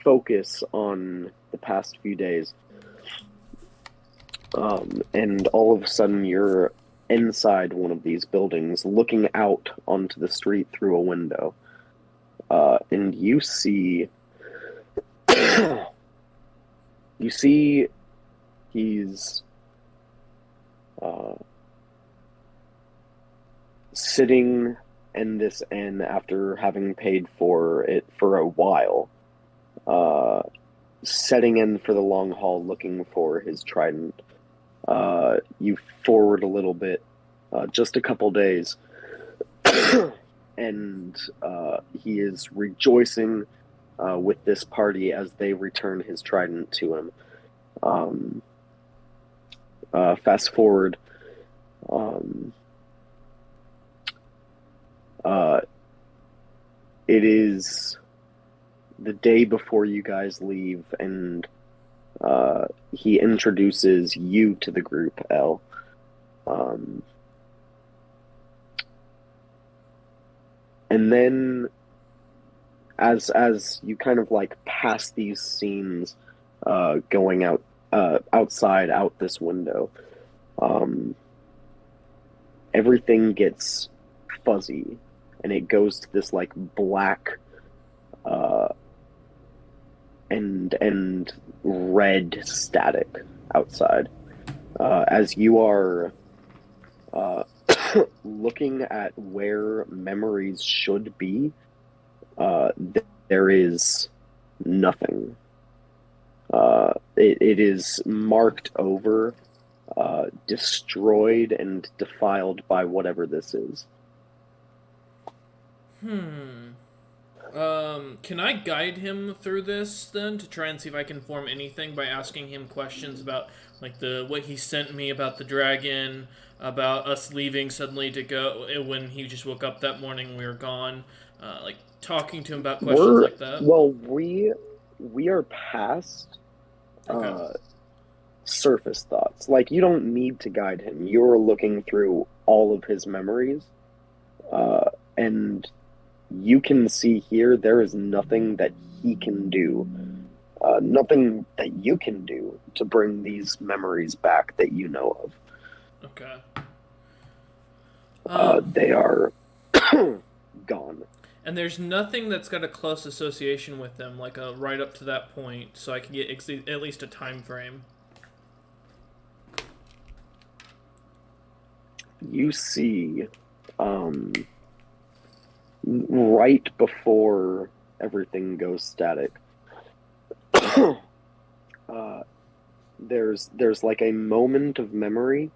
focus on the past few days. And all of a sudden you're inside one of these buildings, looking out onto the street through a window. And you see he's sitting in this inn after having paid for it for a while, setting in for the long haul, looking for his trident. You forward a little bit, just a couple days, and he is rejoicing with this party as they return his trident to him. Fast forward, it is the day before you guys leave, and he introduces you to the group, L. And then as you kind of like pass these scenes going outside out this window, everything gets fuzzy and it goes to this like black and red static outside as you are looking at where memories should be. There is nothing. It is marked over, destroyed and defiled by whatever this is. Can I guide him through this then to try and see if I can form anything by asking him questions about like what he sent me about the dragon, about us leaving suddenly to go when he just woke up that morning we were gone, like talking to him about questions like that. Well, we are past surface thoughts. Like, you don't need to guide him. You're looking through all of his memories, and you can see here there is nothing that he can do, nothing that you can do to bring these memories back that you know of. Okay. They are gone. And there's nothing that's got a close association with them, like a right up to that point, so I can get at least a time frame. You see, right before everything goes static, there's like a moment of memory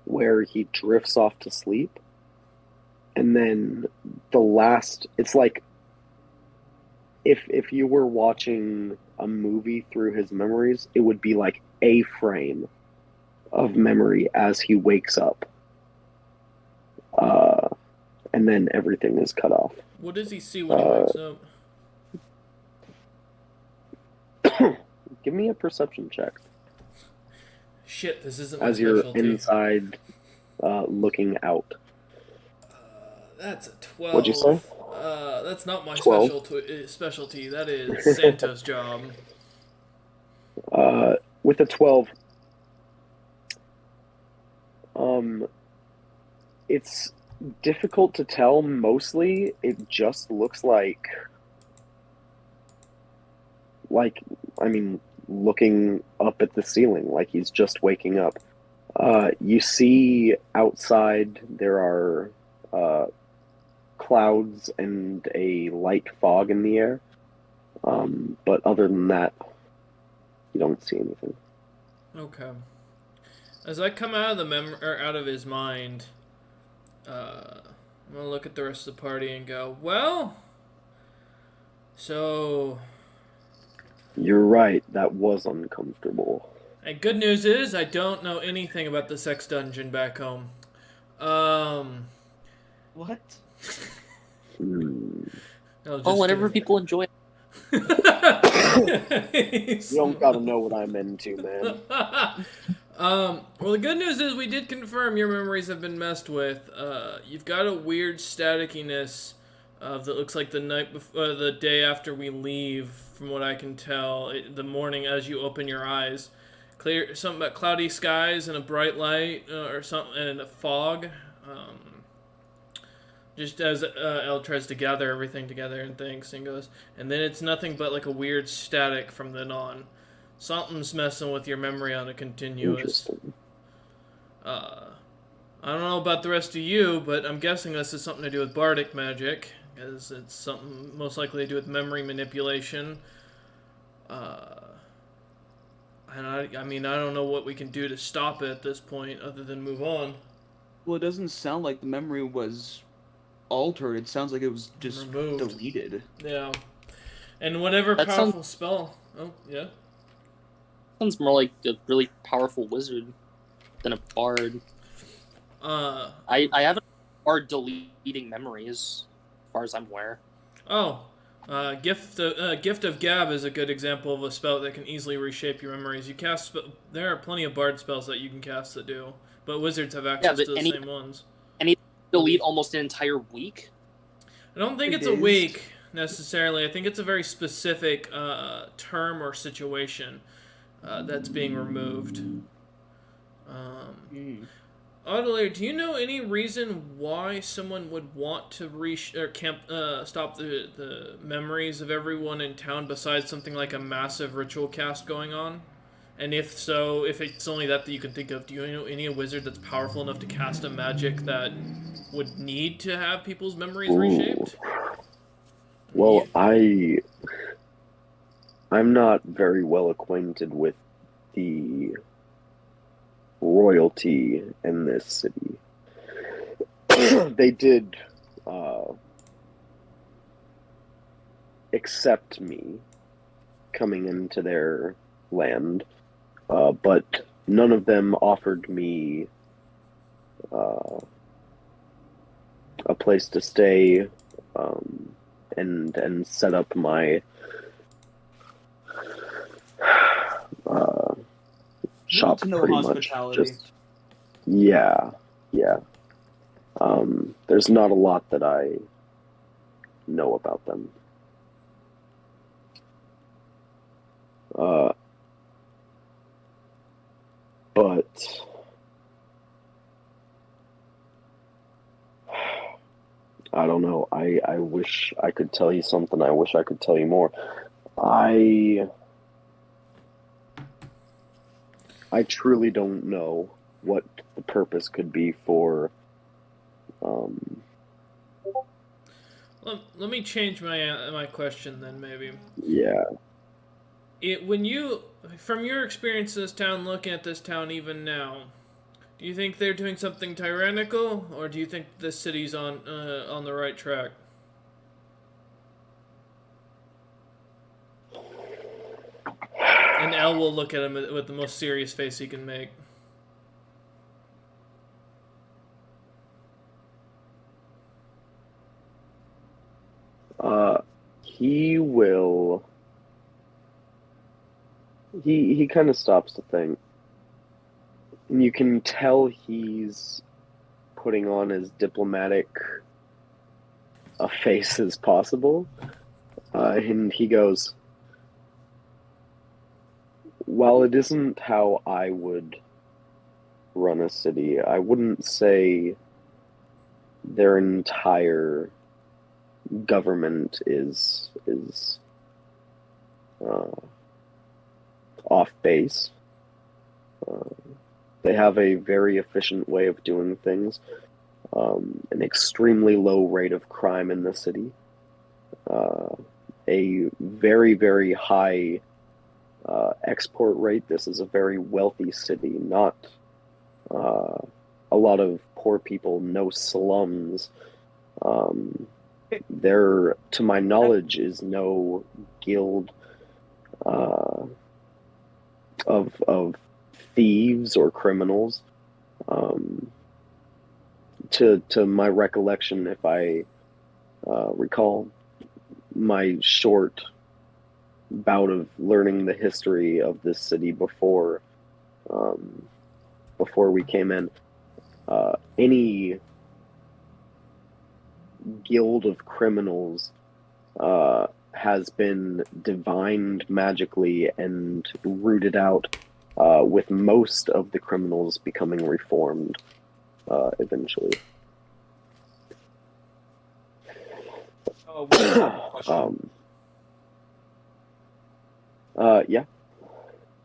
where he drifts off to sleep, And then the last, it's like if you were watching a movie through his memories, it would be like a frame of memory as he wakes up. And then everything is cut off. What does he see when he wakes up? Give me a perception check. Shit, this isn't my As you're specialty. inside, looking out. That's a 12. What'd you say? That's not my 12? specialty. That is Santa's job. With a 12, it's difficult to tell. Mostly, it just looks like, I mean, looking up at the ceiling, like he's just waking up. You see outside there are clouds and a light fog in the air. But other than that, you don't see anything. Okay. As I come out of out of his mind, I'm gonna look at the rest of the party and go, well, so. You're right. That was uncomfortable. And good news is I don't know anything about the sex dungeon back home. What? Oh, whenever people enjoy it. You don't gotta know what I'm into, man. Well, the good news is we did confirm your memories have been messed with. You've got a weird statickiness that looks like the night before, the day after we leave, from what I can tell. The morning as you open your eyes, something about cloudy skies and a bright light or something, and a fog. Just as Elle tries to gather everything together and thinks and goes, and then it's nothing but like a weird static from then on. Something's messing with your memory on a continuous. I don't know about the rest of you, but I'm guessing this is something to do with bardic magic, as it's something most likely to do with memory manipulation. And I mean, I don't know what we can do to stop it at this point other than move on. Well, it doesn't sound like the memory was altered. It sounds like it was just Removed. deleted. Yeah. And whatever That powerful spell. Oh, yeah. Sounds more like a really powerful wizard than a bard. I haven't bard deleting memories, as far as I'm aware. Oh. Gift of Gab is a good example of a spell that can easily reshape your memories. You cast there are plenty of bard spells that you can cast that do, but wizards have access to the same ones. Any delete almost an entire week? I don't think it's a week necessarily. I think it's a very specific term or situation that's being removed. Audelaire, do you know any reason why someone would want to stop the memories of everyone in town besides something like a massive ritual cast going on? And if so, if it's only that you can think of, do you know any wizard that's powerful enough to cast a magic that would need to have people's memories reshaped? Well, I'm not very well acquainted with the royalty in this city. They did accept me coming into their land, but none of them offered me a place to stay and set up my shop pretty much. Just, yeah. There's not a lot that I know about them. But I don't know. I wish I could tell you something. I wish I could tell you more. I truly don't know what the purpose could be for. Let me change my question then, maybe. Yeah. When you, from your experience in this town, looking at this town even now, Do you think they're doing something tyrannical, or do you think the city's on the right track? And L will look at him with the most serious face he can make. He will. He kind of stops to think, and you can tell he's putting on as diplomatic a face as possible. And he goes, "While it isn't how I would run a city, I wouldn't say their entire government is off base. They have a very efficient way of doing things, an extremely low rate of crime in the city, a very, very high export rate. This is a very wealthy city, not a lot of poor people, no slums. There, to my knowledge, is no guild of thieves or criminals. To my recollection, if I recall my short bout of learning the history of this city before we came in, any guild of criminals has been divined magically and rooted out, with most of the criminals becoming reformed eventually. Yeah.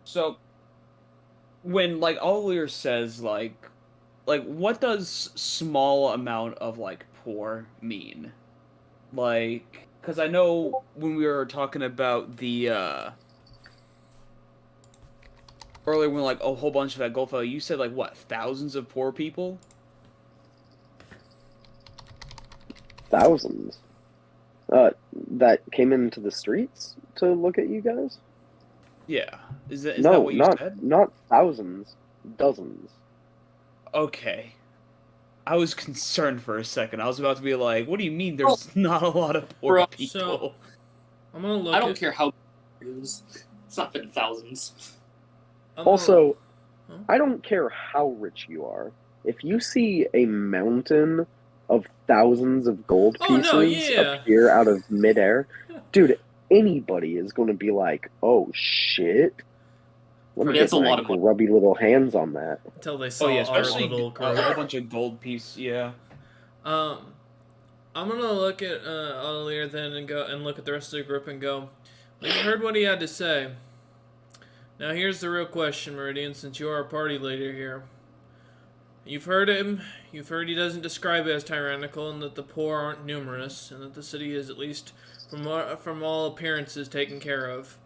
So, when like Oliver says like what does small amount of like poor mean? Like, because I know when we were talking about the earlier when like a whole bunch of that gold fell, you said like what, thousands of poor people? Thousands. That came into the streets to look at you guys? Yeah. Is that No, what you said? not thousands, dozens. Okay. I was concerned for a second. I was about to be like, what do you mean there's not a lot of poor Bro, people? So, I'm gonna look. I don't care how it is. It's not been thousands. Also, Huh? I don't care how rich you are. If you see a mountain of thousands of gold Oh, pieces no, yeah. appear out of midair, dude, anybody is going to be like, "Oh shit! Let me That's get a my lot of money. grubby little hands on that." Until they saw Oh yeah, our especially little a group. whole bunch of gold piece. Yeah. I'm gonna look at Olier then and go and look at the rest of the group and go, we've heard what he had to say. Now here's the real question, Meridian, since you are a party leader here. You've heard him. You've heard he doesn't describe it as tyrannical and that the poor aren't numerous and that the city is, at least from all appearances, taken care of.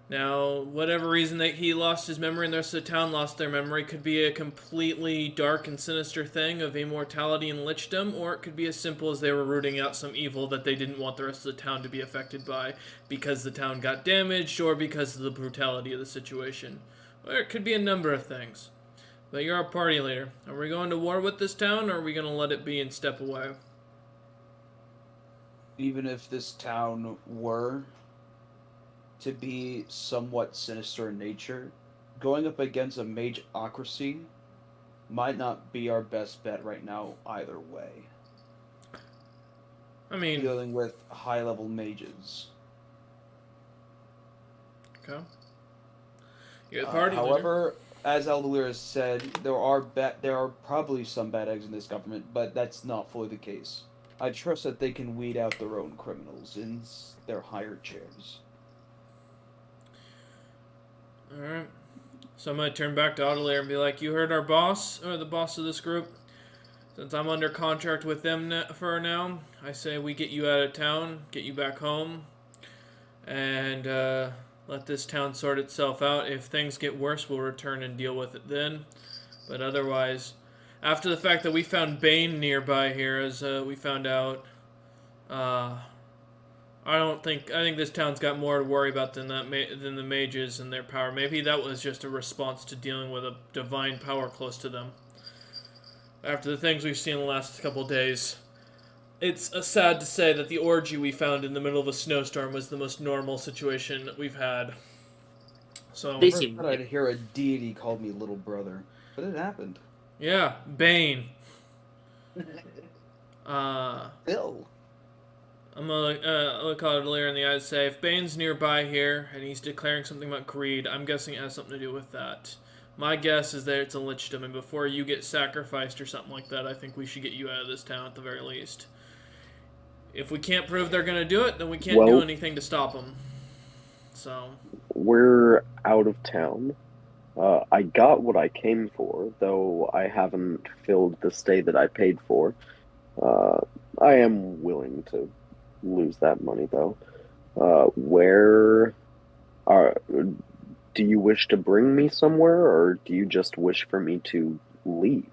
Now, whatever reason that he lost his memory and the rest of the town lost their memory could be a completely dark and sinister thing of immortality and lichdom, or it could be as simple as they were rooting out some evil that they didn't want the rest of the town to be affected by because the town got damaged or because of the brutality of the situation. Or it could be a number of things. But you're our party leader. Are we going to war with this town, or are we going to let it be and step away? Even if this town were to be somewhat sinister in nature, going up against a mageocracy might not be our best bet right now either way. I mean, Dealing with high-level mages. okay. You're the party leader. However, as Aldalira has said, there are probably some bad eggs in this government, but that's not fully the case. I trust that they can weed out their own criminals in their higher chairs. Alright. So I'm going to turn back to Audelaire and be like, you heard our boss, or the boss of this group? Since I'm under contract with them for now, I say we get you out of town, get you back home, and let this town sort itself out. If things get worse, we'll return and deal with it then. But otherwise, after the fact that we found Bane nearby here, as we found out, I think this town's got more to worry about than than the mages and their power. Maybe that was just a response to dealing with a divine power close to them. After the things we've seen in the last couple days, it's sad to say that the orgy we found in the middle of a snowstorm was the most normal situation that we've had. So They I seem- thought I'd hear a deity call me little brother, but it happened. yeah, Bane. Bill. I'm gonna look at it later in the eyes and say, if Bane's nearby here and he's declaring something about greed, I'm guessing it has something to do with that. My guess is that it's a lichdom, and before you get sacrificed or something like that, I think we should get you out of this town at the very least. If we can't prove they're gonna do it, then we can't do anything to stop them. So we're out of town. I got what I came for, though I haven't filled the stay that I paid for. I am willing to lose that money, though. Do you wish to bring me somewhere, or do you just wish for me to leave?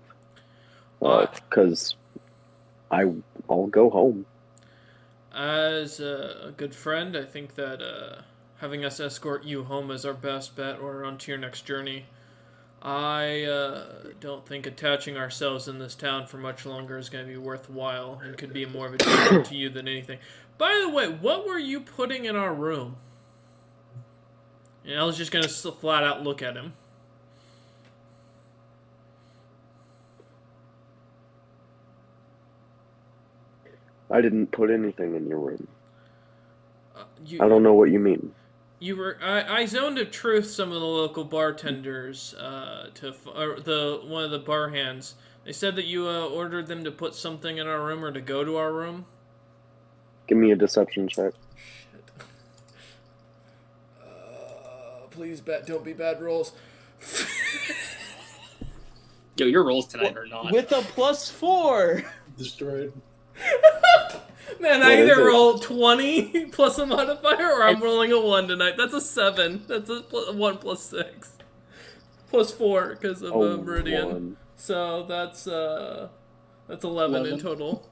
Because I'll go home. as a good friend, I think that having us escort you home is our best bet, or onto your next journey. I don't think attaching ourselves in this town for much longer is going to be worthwhile, and could be more of a danger to you than anything. By the way, what were you putting in our room? And I was just going to flat out look at him. I didn't put anything in your room. I don't know what you mean. You were I zoned of truth some of the local bartenders one of the bar hands. They said that you ordered them to put something in our room or to go to our room. Give me a deception check. Shit. Please, don't be bad rolls. Yo, your rolls tonight are not. With a +4. Destroyed. Man, I either roll 20 plus a modifier, or I'm rolling a 1 tonight. That's a 7. That's a 1 plus 6. Plus 4 because of Meridian. 1. So that's 11 in total.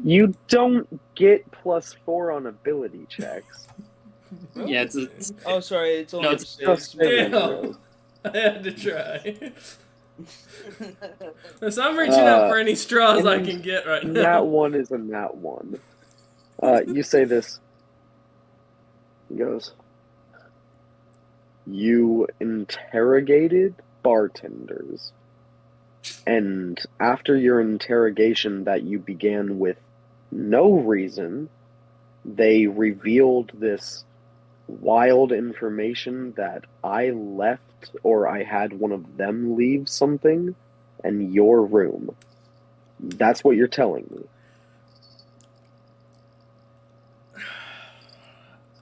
You don't get +4 on ability checks. Yeah, it's Oh, sorry, it's only No, it's six. Damn. I had to try. So I'm reaching out for any straws I can get right now. Nat 1 is a nat 1. You say this. He goes, you interrogated bartenders, and after your interrogation that you began with no reason, they revealed this wild information that I left, or I had one of them leave something in your room. That's what you're telling me.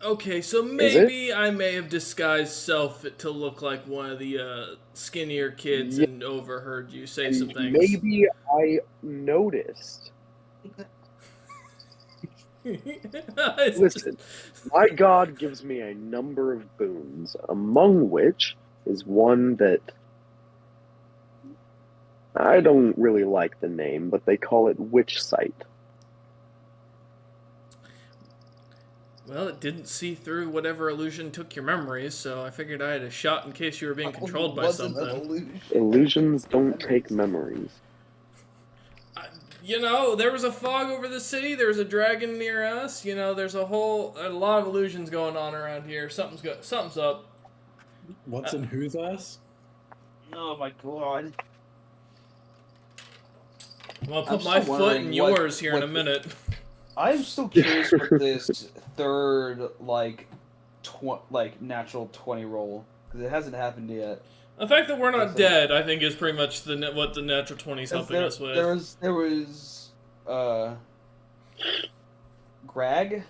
Okay, so maybe I may have disguised self to look like one of the skinnier kids and overheard you say some things. Maybe I noticed. Listen, my God gives me a number of boons, among which is one that I don't really like the name, but they call it Witch Sight. Well, it didn't see through whatever illusion took your memories, so I figured I had a shot in case you were being controlled by something. Illusions don't take memories. You know, there was a fog over the city, there was a dragon near us, you know, there's a lot of illusions going on around here. Something's up. What's in whose ass? Oh my god. I'm gonna put my foot in yours here in a minute. I'm still curious what this third, natural 20 roll, because it hasn't happened yet. The fact that we're not dead, I think, is pretty much what the natural 20 is helping us with. There was, Grag.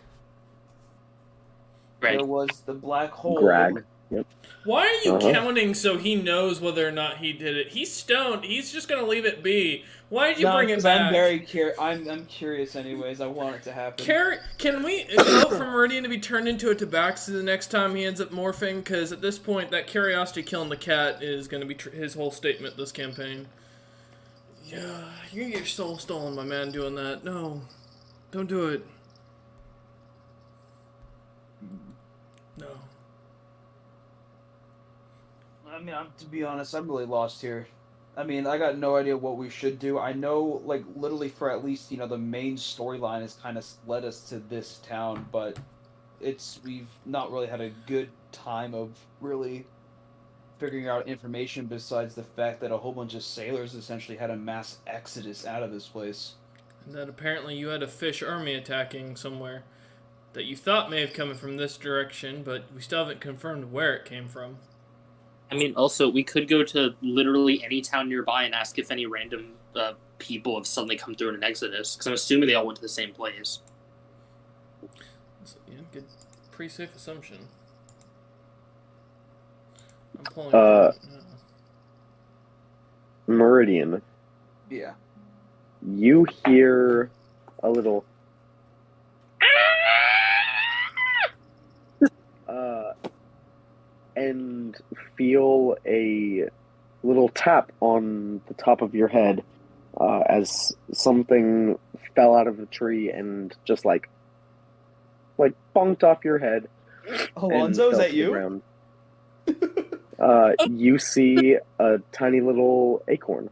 There was the black hole. Grag. Yep. Why are you Uh-huh. counting so he knows whether or not he did it? He's stoned. He's just gonna leave it be. Why did you bring it back? I'm very I'm curious anyways. I want it to happen. Can we vote for Meridian to be turned into a tabaxi the next time he ends up morphing? Because at this point, that curiosity killing the cat is going to be his whole statement this campaign. Yeah, you're gonna get your soul stolen, my man, doing that. No, don't do it. No. I mean, to be honest, I'm really lost here. I mean, I got no idea what we should do. I know, like, literally for at least, the main storyline has kind of led us to this town, but we've not really had a good time of really figuring out information besides the fact that a whole bunch of sailors essentially had a mass exodus out of this place. And that apparently you had a fish army attacking somewhere that you thought may have come from this direction, but we still haven't confirmed where it came from. I mean, also, we could go to literally any town nearby and ask if any random people have suddenly come through in an exodus, because I'm assuming they all went to the same place. So, yeah, good, pretty safe assumption. I'm pulling. Meridian, Yeah. you hear a little and feel a little tap on the top of your head as something fell out of the tree and just like bonked off your head. Alonzo, is that you? Ground. You see a tiny little acorn.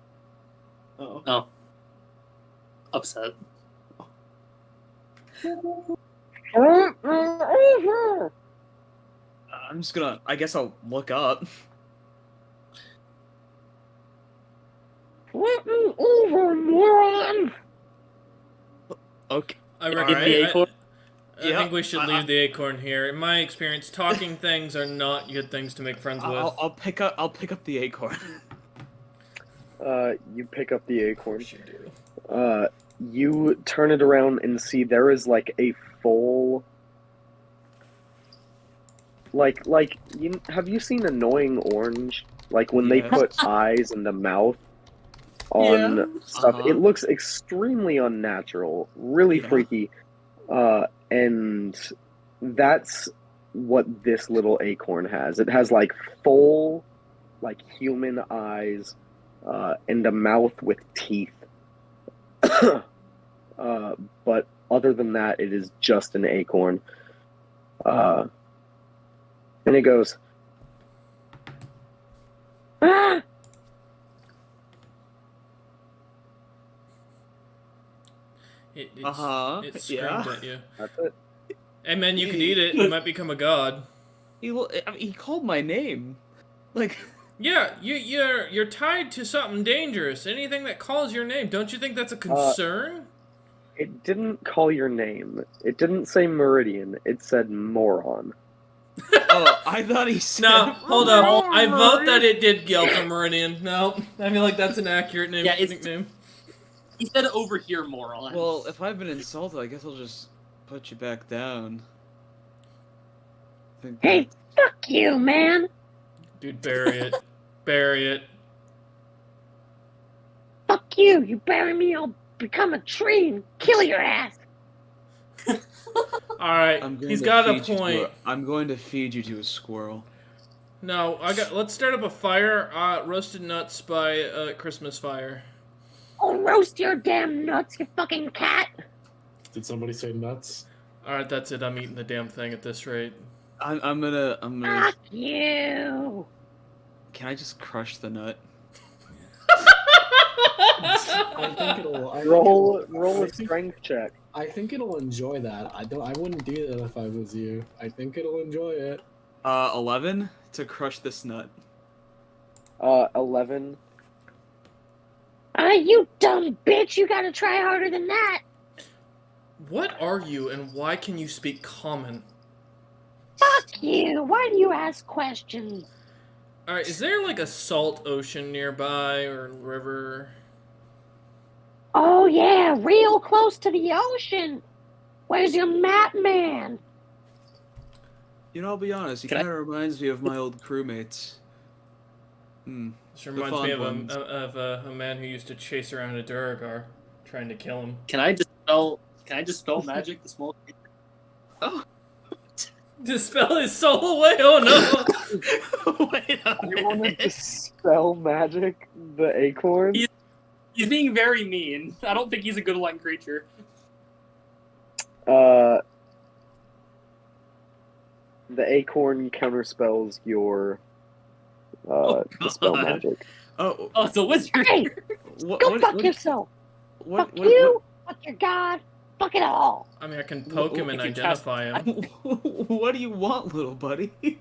Oh. Upset. I'm just gonna. I guess I'll look up. Okay. I All reckon right. The acorn? I think we should leave the acorn here. In my experience, talking things are not good things to make friends with. I'll pick up the acorn. You pick up the acorn. Of course you do. You turn it around and see there is like a full have you seen Annoying Orange? Like when they Yes. put eyes in the mouth on stuff. Uh-huh. It looks extremely unnatural, really freaky. And that's what this little acorn has. It has like full human eyes and a mouth with teeth. But other than that, it is just an acorn. And it goes, ah! It screamed Yeah. at you. That's it. Hey man, you could eat it. You might become a god. He called my name. Like. Yeah, you're tied to something dangerous. Anything that calls your name, don't you think that's a concern? It didn't call your name. It didn't say Meridian. It said moron. Oh, I thought he said. No, hold up. I vote that it did yell for Meridian. No, I feel like that's an accurate nickname. He said over here, moron. Well, if I've been insulted, I guess I'll just put you back down. Hey, fuck you, man! Dude, bury it. Bury it. Fuck you! You bury me, I'll become a tree and kill your ass! Alright, he's got a point. I'm going to feed you to a squirrel. No, let's start up a fire. Roasted nuts by Christmas fire. I'll roast your damn nuts, you fucking cat! Did somebody say nuts? Alright, that's it. I'm eating the damn thing at this rate. I'm gonna. Fuck you! Can I just crush the nut? I think it'll. Roll a strength check. I think it'll enjoy that. I wouldn't do that if I was you. I think it'll enjoy it. 11 to crush this nut. 11. You dumb bitch! You gotta try harder than that! What are you, and why can you speak common? Fuck you! Why do you ask questions? Alright, is there like a salt ocean nearby, or river? Oh yeah, real close to the ocean! Where's your map man? You know, I'll be honest. He Can I- kind of reminds me of my old crewmates. This reminds me of a man who used to chase around a Duragar, trying to kill him. Can I dispel magic? The small. Oh, Dispel his soul away? Oh no! wait a You want to minute. dispel magic? The acorn? He's being very mean. I don't think he's a good land creature. The acorn counterspells your dispel God. magic. Oh, Oh, it's a wizard. Hey, what, go what, fuck what, yourself. what, Fuck what, you. Fuck your god. Fuck it all. I mean, I can poke him and If you cast- identify him. what do you want, little buddy? He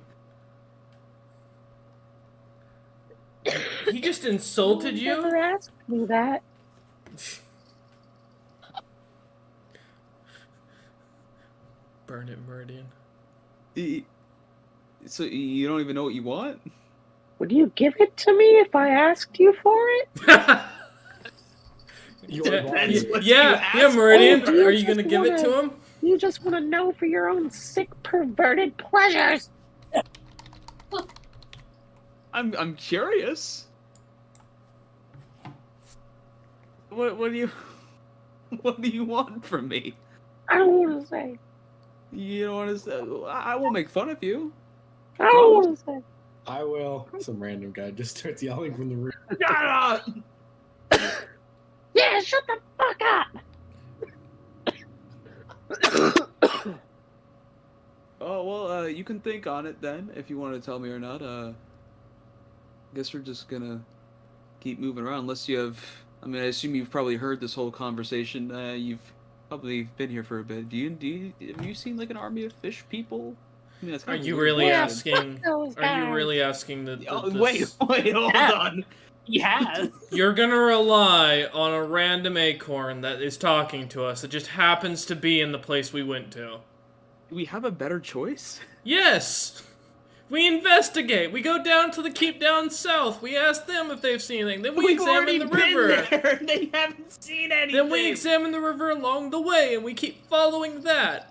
just insulted You never you? asked me that. Burn it, Meridian. So you don't even know what you want? Would you give it to me if I asked you for it? You Yeah, are That's what yeah, you yeah, asked Meridian. for. Are you gonna give it to him? You just want to know for your own sick, perverted pleasures. I'm curious. What do you want from me? I don't want to say. You don't want to say. I won't make fun of you. I don't want to say. I will. Some random guy just starts yelling from the room. Shut up! Yeah, shut the fuck up. Oh well, you can think on it then if you want to tell me or not. Guess we're just gonna keep moving around unless you have. I mean, I assume you've probably heard this whole conversation. You've probably been here for a bit. Have you seen like an army of fish people? I mean, that's Are kinda you weird. really Yeah, asking? those Are you guys. really asking that? Oh, wait, hold on. He has. You're gonna rely on a random acorn that is talking to us. It just happens to be in the place we went to. Do we have a better choice? Yes! We investigate. We go down to the keep down south. We ask them if they've seen anything. Then we We've examine already the been river. there. They haven't seen anything. Then we examine the river along the way, and we keep following that.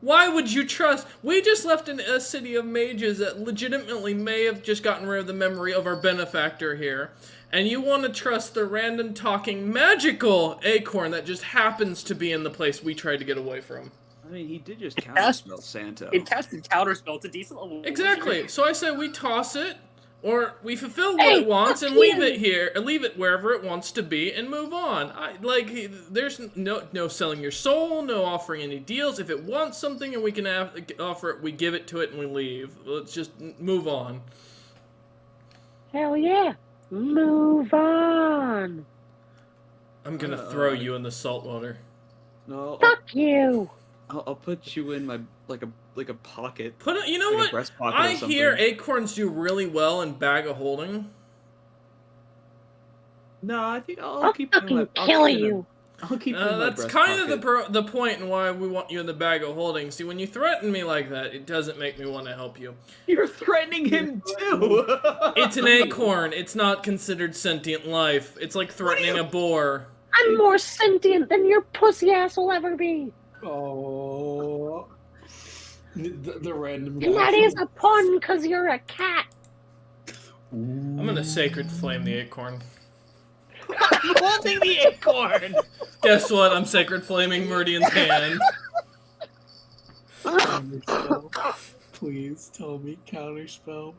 Why would you trust? We just left a city of mages that legitimately may have just gotten rid of the memory of our benefactor here. And you want to trust the random talking magical acorn that just happens to be in the place we tried to get away from. I mean, he did just Cast- counterspell Santa. It casted counterspell. It's a decent level. Exactly. So I say we toss it, or we fulfill what Hey, it wants fuck and leave you. it here, or leave it wherever it wants to be, and move on. There's no selling your soul, no offering any deals. If it wants something and we can offer it, we give it to it and we leave. Let's just move on. Hell yeah. Move on. I'm gonna throw you in the salt water. No, Fuck you. I'll put you in my like a pocket. You know Like a what? breast pocket or I hear something. acorns do really well in bag of holding. No, I think I'll I'll keep you in fucking my, kill you. I'll keep you in my That's breast kind pocket. of the point and why we want you in the bag of holding. See, when you threaten me like that, it doesn't make me want to help you. You're threatening him too. It's an acorn. It's not considered sentient life. It's like threatening a boar. I'm more sentient than your pussy ass will ever be. Oh. The random guy. And that is a pun because you're a cat. I'm gonna sacred flame the acorn. I'm holding the acorn. Guess what? I'm sacred flaming Meridian's hand. Counterspell. Please tell me counterspell.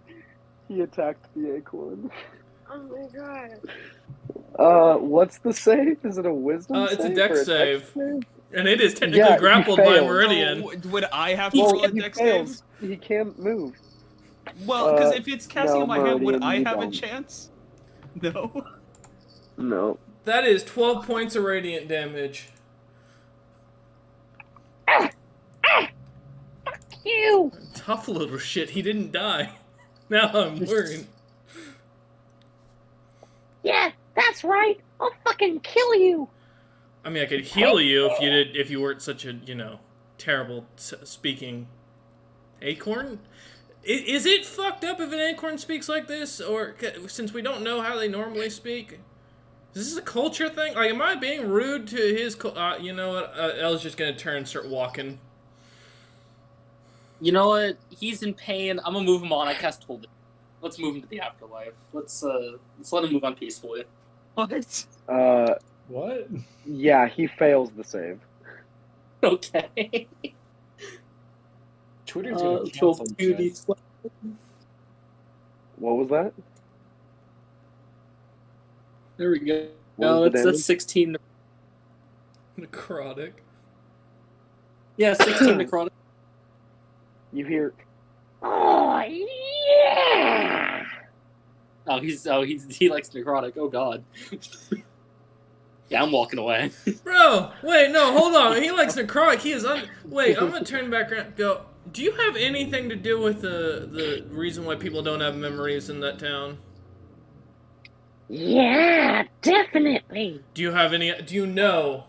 He attacked the acorn. Oh my god. What's the save? Is it a wisdom save? It's a dex or save. save? And it is technically Yeah, he grappled by failed. Meridian. Would I have to Well, roll a he dex fails. save? He can't move. Well, because Uh, if it's casting no, on my hand, would Meridian, I you have a don't. chance? No. No. That is 12 points of radiant damage. You. Tough little shit. He didn't die. Now I'm worried. Yeah, that's right. I'll fucking kill you. I mean, I could heal you if you weren't such a terrible speaking acorn. Is it fucked up if an acorn speaks like this, or since we don't know how they normally speak? Is this a culture thing? Like, am I being rude to his? You know what? I was just gonna turn and start walking. You know what? He's in pain. I'm gonna move him on. I cast Hold It. Let's move him to the afterlife. Let's let him move on peacefully. What? What? Yeah, he fails the save. Okay. Twitter's gonna So cancel 2d12. What was that? There we go. What No, was the that's damage? 16. Necrotic. Yeah, 16 necrotic. You hear? Oh, yeah! He likes necrotic. Oh god. Yeah, I'm walking away. Bro, wait, no, hold on. He likes necrotic. He is Wait, I'm gonna turn back around. Go. Do you have anything to do with the reason why people don't have memories in that town? Yeah, definitely. Do you have any? Do you know?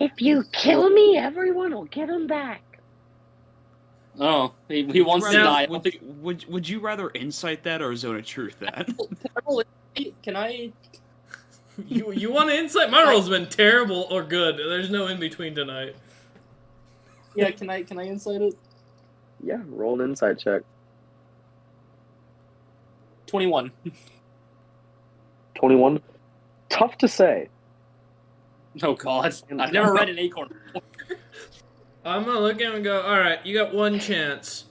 If you kill me, everyone will get them back. Oh, he wants to Rather- die. I don't think. Would you rather insight that or zone of truth that? Can I? You want to insight? My roll's been terrible or good. There's no in between tonight. Yeah, can I insight it? Yeah, roll an insight check. 21. 21. Tough to say. Oh god, I've never read an acorn. I'm gonna look at him and go, all right, you got one chance.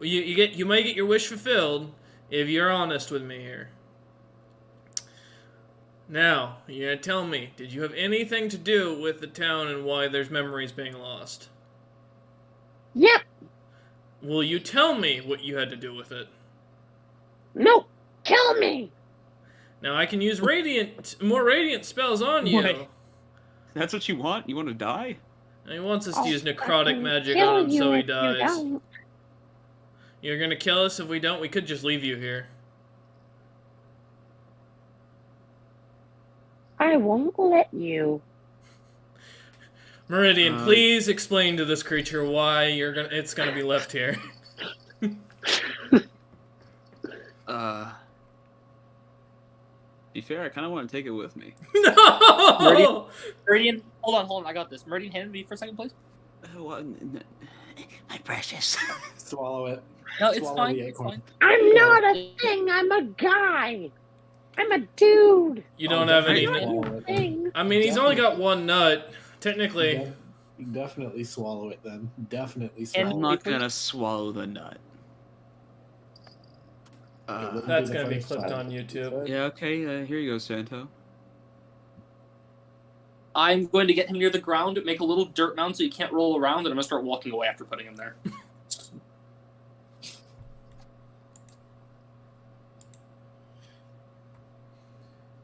You might get your wish fulfilled if you're honest with me here. Now, you're gonna tell me, did you have anything to do with the town and why there's memories being lost? Yep. Will you tell me what you had to do with it? No. Kill me. Now I can use more radiant spells on you. Wait. That's what you want? You want to die? And he wants us I'll to use necrotic fucking magic kill on him so you he if you dies. don't. You're gonna kill us if we don't? We could just leave you here. I won't let you. Meridian, please explain to this creature why it's gonna be left here. Be fair, I kind of want to take it with me. No! Meridian, hold on, I got this. Meridian, hand me for a second, please. My precious. Swallow it. No, it's Swallow fine. the It's acorn. fine. I'm not a thing. I'm a guy. I'm a dude. You don't have any. Swallow it. Thing. I mean, he's only got one nut. Technically. Definitely swallow it then. Definitely And swallow I'm it. not gonna swallow the nut. It wouldn't That's be the gonna be first clipped time. on YouTube. Yeah, okay, here you go, Santo. I'm going to get him near the ground, make a little dirt mound so he can't roll around, and I'm going to start walking away after putting him there.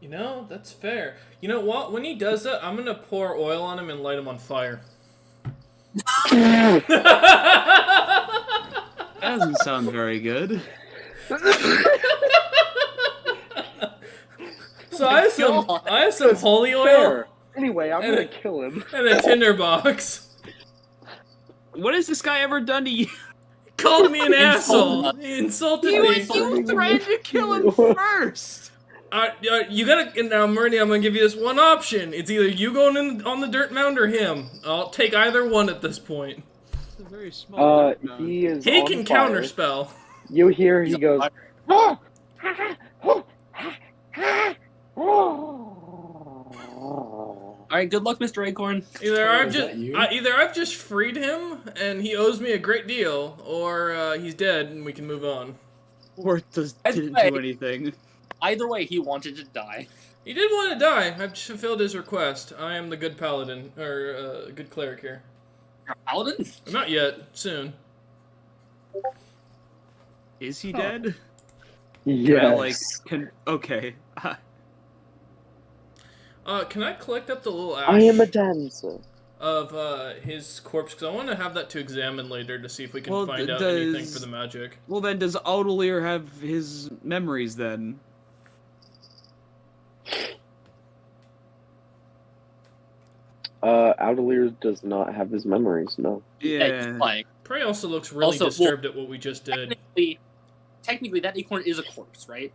You know, that's fair. You know what? When he does that, I'm gonna pour oil on him and light him on fire. That doesn't sound very good. So I have some holy oil Fair. Anyway, I'm And gonna it- kill him. and a tinderbox. What has this guy ever done to you? Called me an asshole. Insulted us. He insulted You me. threatened to kill him first! You gotta now, Murdy. I'm gonna give you this one option. It's either you going on the dirt mound or him. I'll take either one at this point. It's a very small He is He on can fire. counterspell. You hear he goes, Oh. Ha, oh. Ha, ha. Oh. Alright, good luck, Mr. Acorn. Either Oh, I've is just that you? either I've just freed him and he owes me a great deal, or he's dead and we can move on. Or didn't do anything. Either way, he wanted to die. He did want to die. I've just fulfilled his request. I am the good paladin or good cleric here. You're a paladin? Not yet. Soon. Is he dead? yes. Okay. Can I collect up the little ash I am a dancer. of his corpse? Because I want to have that to examine later to see if we can Well, find out anything for the magic. Well then, does Audelier have his memories then? Audelier does not have his memories, no. He's lying. Prey also looks really Also, well, disturbed at what we just did. Technically, that acorn is a corpse, right?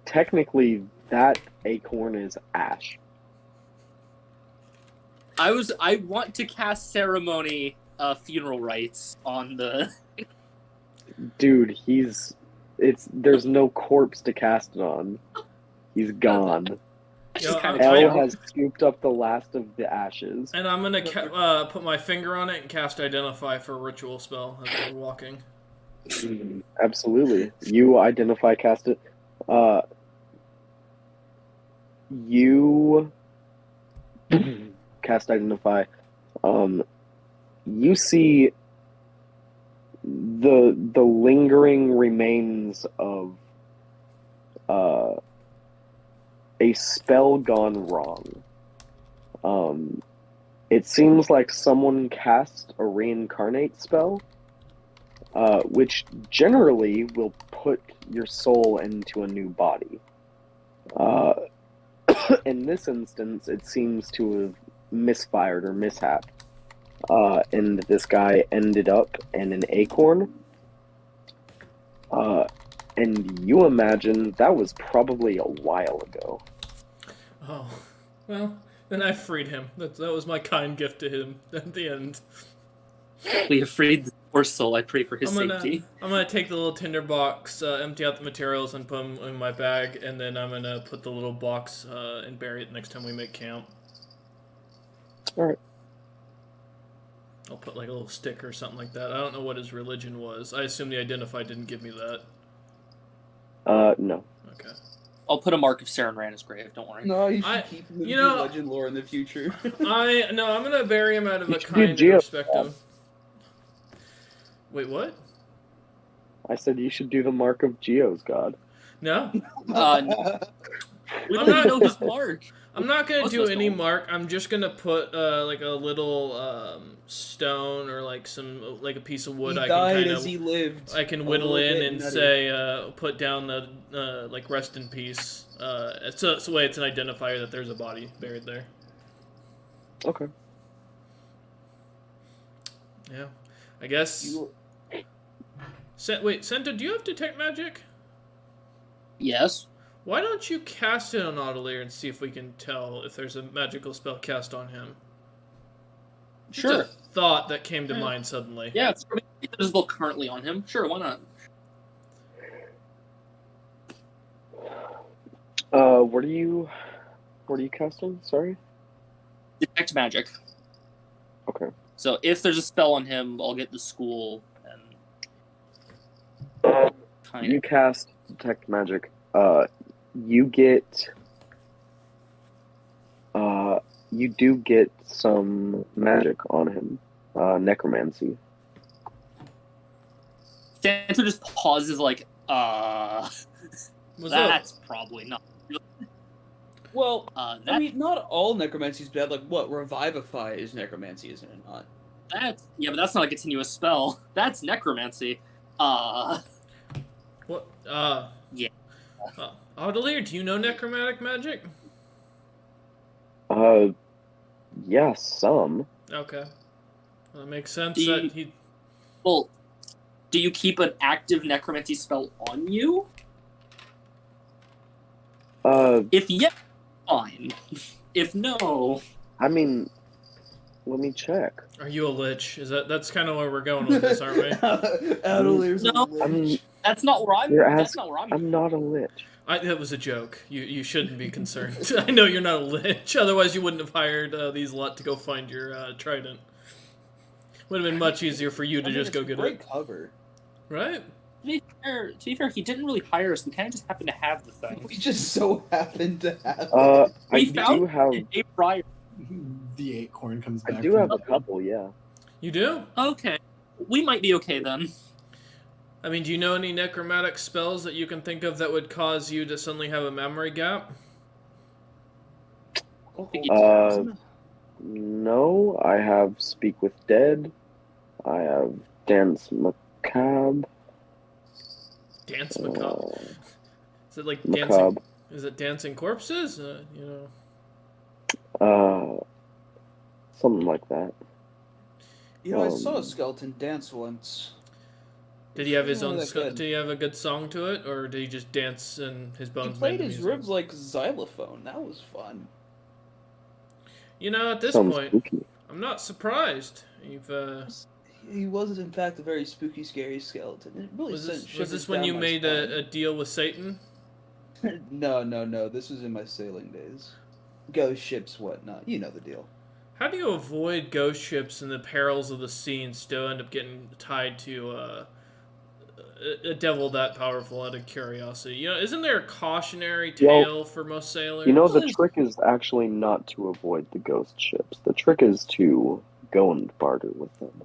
Technically, that acorn is ash. I want to cast ceremony funeral rites on the. Dude, there's no corpse to cast it on. He's gone. Yo, Hell has scooped up the last of the ashes. And I'm gonna put my finger on it and cast Identify for a ritual spell as we're walking. Absolutely. You identify, cast it. You cast Identify. You see the lingering remains of a spell gone wrong. It seems like someone cast a reincarnate spell, which generally will put your soul into a new body. In this instance, it seems to have misfired or mishapped, and this guy ended up in an acorn. And you imagine that was probably a while ago. Oh, well, then I freed him. That was my kind gift to him at the end. We have freed the poor soul. I pray for his safety. I'm gonna take the little tinder box, empty out the materials, and put them in my bag, and then I'm gonna put the little box and bury it next time we make camp. Alright. I'll put like a little stick or something like that. I don't know what his religion was. I assume the Identify didn't give me that. No. Okay. I'll put a mark of Saren Rana's grave. Don't worry. No, you should keep him in legend lore in the future. I'm gonna bury him out of a should kind do and respective. Wait, what? I said you should do the mark of Geo's god. No. We don't know his mark. I'm not gonna do any mark. I'm just gonna put like a little stone or like a piece of wood. He I died can kind as he lived. I can whittle in and say put down the like rest in peace. So it's a way it's an identifier that there's a body buried there. Okay. Yeah, I guess. Wait, Senta, do you have detect magic? Yes. Why don't you cast it on Audelier and see if we can tell if there's a magical spell cast on him? Sure. Just a thought that came to mind suddenly. Yeah, it's visible currently on him. Sure, why not? What are you casting? Sorry? Detect magic. Okay. So if there's a spell on him, I'll get the school and You cast detect magic. You get you do get some magic on him. Necromancy. Santa just pauses like, What's that's up? probably not. Well, That, I mean, not all necromancy is bad. Like, what? Revivify is necromancy, isn't it not? but that's not a continuous spell. That's necromancy. What? Yeah. Audelier, do you know necromantic magic? Yeah, some. Okay. Well, it makes sense Do that you- he... Well, do you keep an active necromancy spell on you? If yes, fine. If no... I mean, let me check. Are you a lich? That's kind of where we're going with this, aren't we? Adelier's No. a lich. That's not where I'm... That's not where I'm... I'm not a lich. That was a joke. You shouldn't be concerned. I know you're not a lich. Otherwise, you wouldn't have hired these lot to go find your trident. Would have been much easier for you to just go get great it. Cover. Right? To be fair, he didn't really hire us. We kind of just happened to have the thing. We just so happened to have. We I found do have. it a day prior. The acorn comes back. I do from have the a couple. Yeah. You do? Okay. We might be okay then. I mean, do you know any necromantic spells that you can think of that would cause you to suddenly have a memory gap? No, I have Speak with Dead. I have Dance Macabre. Dance macabre. Is it like Macabre. dancing? Is it dancing corpses? You know. Something like that. You know, I saw a skeleton dance once. Did he have his Oh, own? that's good. Did he have a good song to it, or did he just dance and his He bones? played made the his music? ribs like xylophone. That was fun. You know, at this Sounds point, spooky. I'm not surprised. You've He was, in fact, a very spooky, scary skeleton. It really was sent this shivers when down you my made spine. a deal with Satan? No. This was in my sailing days. Ghost ships, whatnot. You know the deal. How do you avoid ghost ships and the perils of the sea and still end up getting tied to a devil that powerful out of curiosity? You know, isn't there a cautionary tale for most sailors? You know, the trick is actually not to avoid the ghost ships. The trick is to go and barter with them.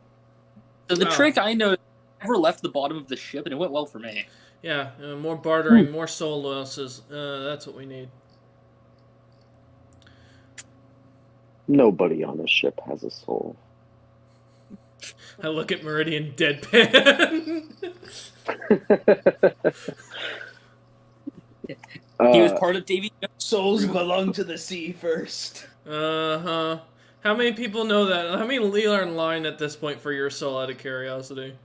So the trick I know, never left the bottom of the ship, and it went well for me. Yeah, more bartering, more soul losses. That's what we need. Nobody on a ship has a soul. I look at Meridian deadpan. He was part of Davy Jones. Souls belong to the sea first. Uh-huh. How many people know that? How many are in line at this point for your soul out of curiosity?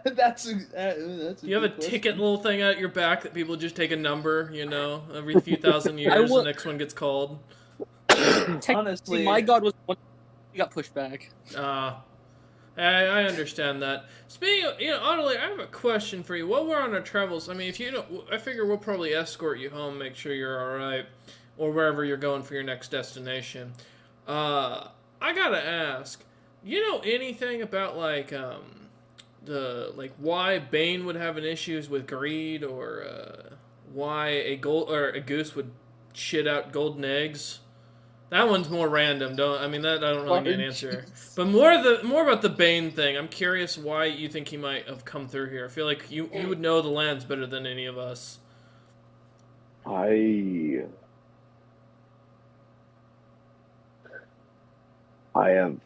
That's a You have a good question. ticket little thing out your back that people just take a number, you know, every few thousand years the next one gets called. Honestly, my god was one. He got pushed back. I understand that. Speaking of, Adelie, I have a question for you. While we're on our travels, I mean, if you don't, I figure we'll probably escort you home, make sure you're alright, or wherever you're going for your next destination. I gotta ask, you know anything about, why Bane would have an issues with greed, or, why a goose would shit out golden eggs? That one's more random. I don't really need an answer. But more about the Bane thing. I'm curious why you think he might have come through here. I feel like you would know the lands better than any of us. I have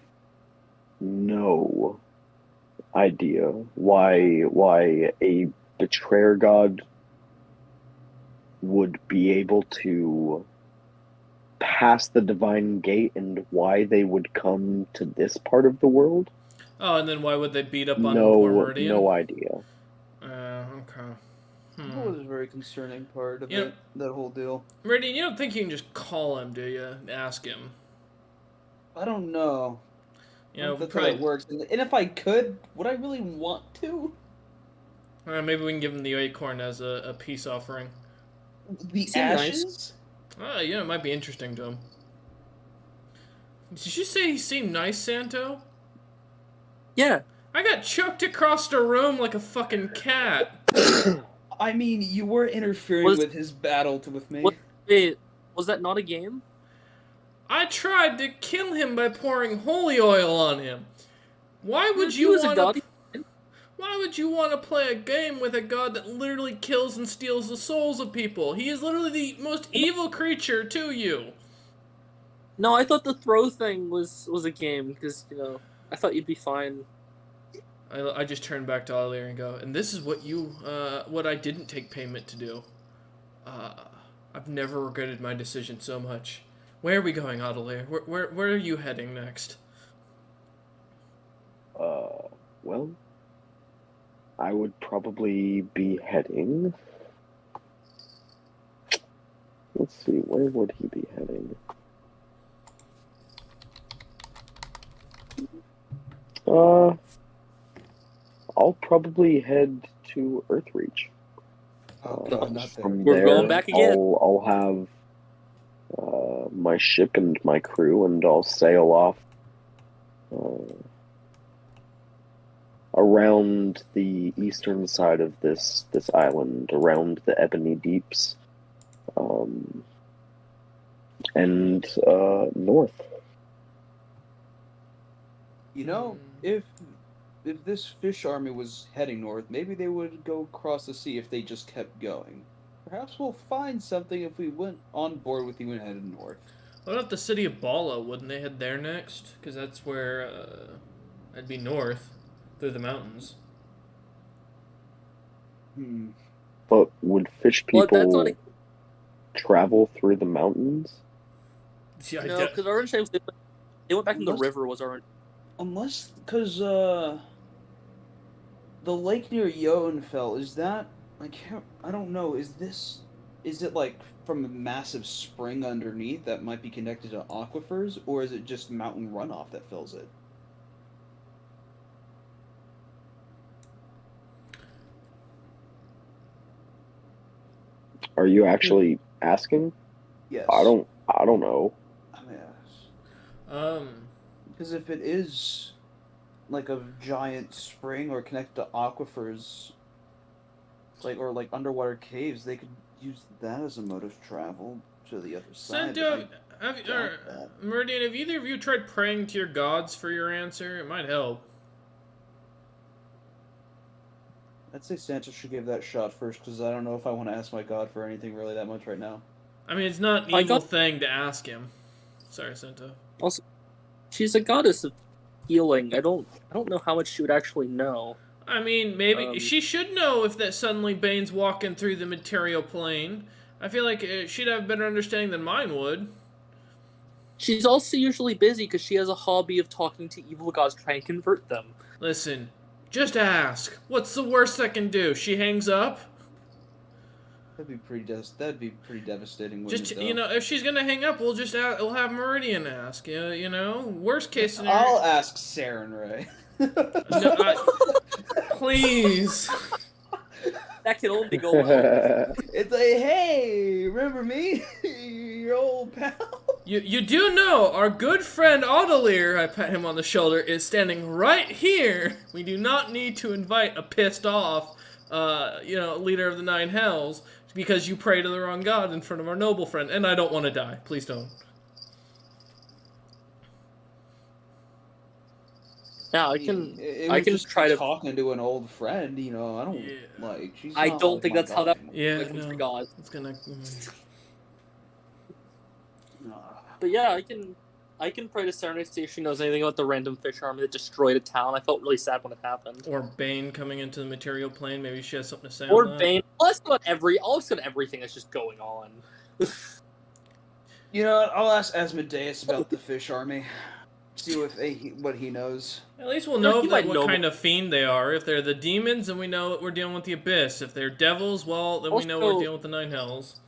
no idea why a betrayer god would be able to pass the divine gate and why they would come to this part of the world. Oh, and then why would they beat up on poor Meridian? No idea. Okay. That was a very concerning part of that whole deal. Meridian, you don't think you can just call him, do you? Ask him. I don't know. That's how probably it works. And if I could, would I really want to? Maybe we can give him the acorn as a peace offering. The ashes? It might be interesting to him. Did you say he seemed nice, Santo? Yeah. I got choked across the room like a fucking cat. I mean, you were interfering with his battle with me. Wait, was that not a game? I tried to kill him by pouring holy oil on him. Why would you want to play a game with a god that literally kills and steals the souls of people? He is literally the most evil creature to you. No, I thought the throw thing was a game because I thought you'd be fine. I just turned back to Ollie and go, and this is what what I didn't take payment to do. I've never regretted my decision so much. Where are we going, Adelie? Where are you heading next? Well, I would probably be heading... Let's see, where would he be heading? I'll probably head to Earthreach. We're going back again. I'll have my ship and my crew, and I'll sail off around the eastern side of this island, around the Ebony Deeps, and north. If this fish army was heading north, maybe they would go across the sea if they just kept going. Perhaps we'll find something if we went on board with you and headed north. What about the city of Bala? Wouldn't they head there next? Because that's where that'd be north through the mountains. But would fish people travel through the mountains? Yeah, no, because our understanding was they went back in the river. Was our unless because the lake near Joenfell, is that I don't know. Is this is it like from a massive spring underneath that might be connected to aquifers, or is it just mountain runoff that fills it? Are you actually asking? Yes. I don't know. I mean, because if it is like a giant spring or connected to aquifers, like or like underwater caves, they could use that as a mode of travel to the other side. Sento, doubt that. Meridian, have either of you tried praying to your gods for your answer? It might help. I'd say Santa should give that shot first, because I don't know if I want to ask my god for anything really that much right now. I mean, it's not an evil thing to ask him. Sorry, Sento. Also, she's a goddess of healing. I don't know how much she would actually know. I mean, maybe she should know if that suddenly Bane's walking through the material plane. I feel like she'd have a better understanding than mine would. She's also usually busy because she has a hobby of talking to evil gods trying to convert them. Listen, just ask. What's the worst I can do? She hangs up? That'd be pretty devastating. Just it, you know, if she's gonna hang up, we'll have Meridian ask. You know, worst case scenario. I'll ask Saren Ray. No, please. That can only go well. It's like, hey, remember me, your old pal? You do know our good friend Audelier, I pat him on the shoulder, is standing right here. We do not need to invite a pissed off, leader of the Nine Hells because you pray to the wrong god in front of our noble friend, and I don't want to die. Please don't. Now I can just try to talking to an old friend. You know, I don't like. She's I not don't like think my that's how that. Yeah, Like, no. God. It's gonna. But yeah, I can pray to Serenade see if she knows anything about the random fish army that destroyed a town. I felt really sad when it happened. Or Bane coming into the material plane. Maybe she has something to say. Or on that. Bane. I'll ask about everything that's just going on. You know what? I'll ask Asmodeus about the fish army. See what he knows. At least we'll know You might what know kind of fiend they are. If they're the demons, then we know that we're dealing with the Abyss. If they're devils, well, then we know we're Also- dealing with the Nine Hells.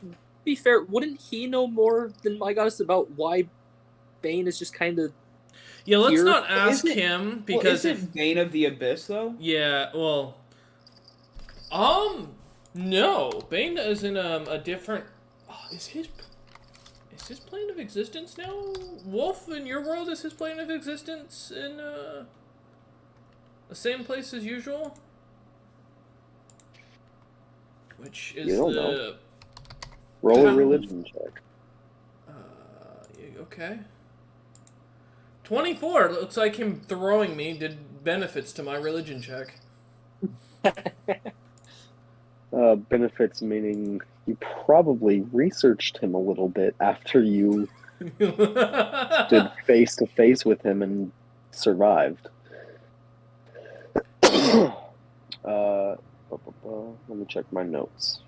To be fair, wouldn't he know more than my goddess about why Bane is just kind of... Yeah, let's Here- not ask Isn't- him because isn't Bane of the Abyss though? yeah, well, no, Bane is in a different. Is his plane of existence now? Wolf, in your world, is his plane of existence in the same place as usual? Which is You don't the know. Roll a religion check. Okay. 24. Looks like him throwing me did benefits to my religion check. Benefits meaning you probably researched him a little bit after you stood face to face with him and survived. Let me check my notes.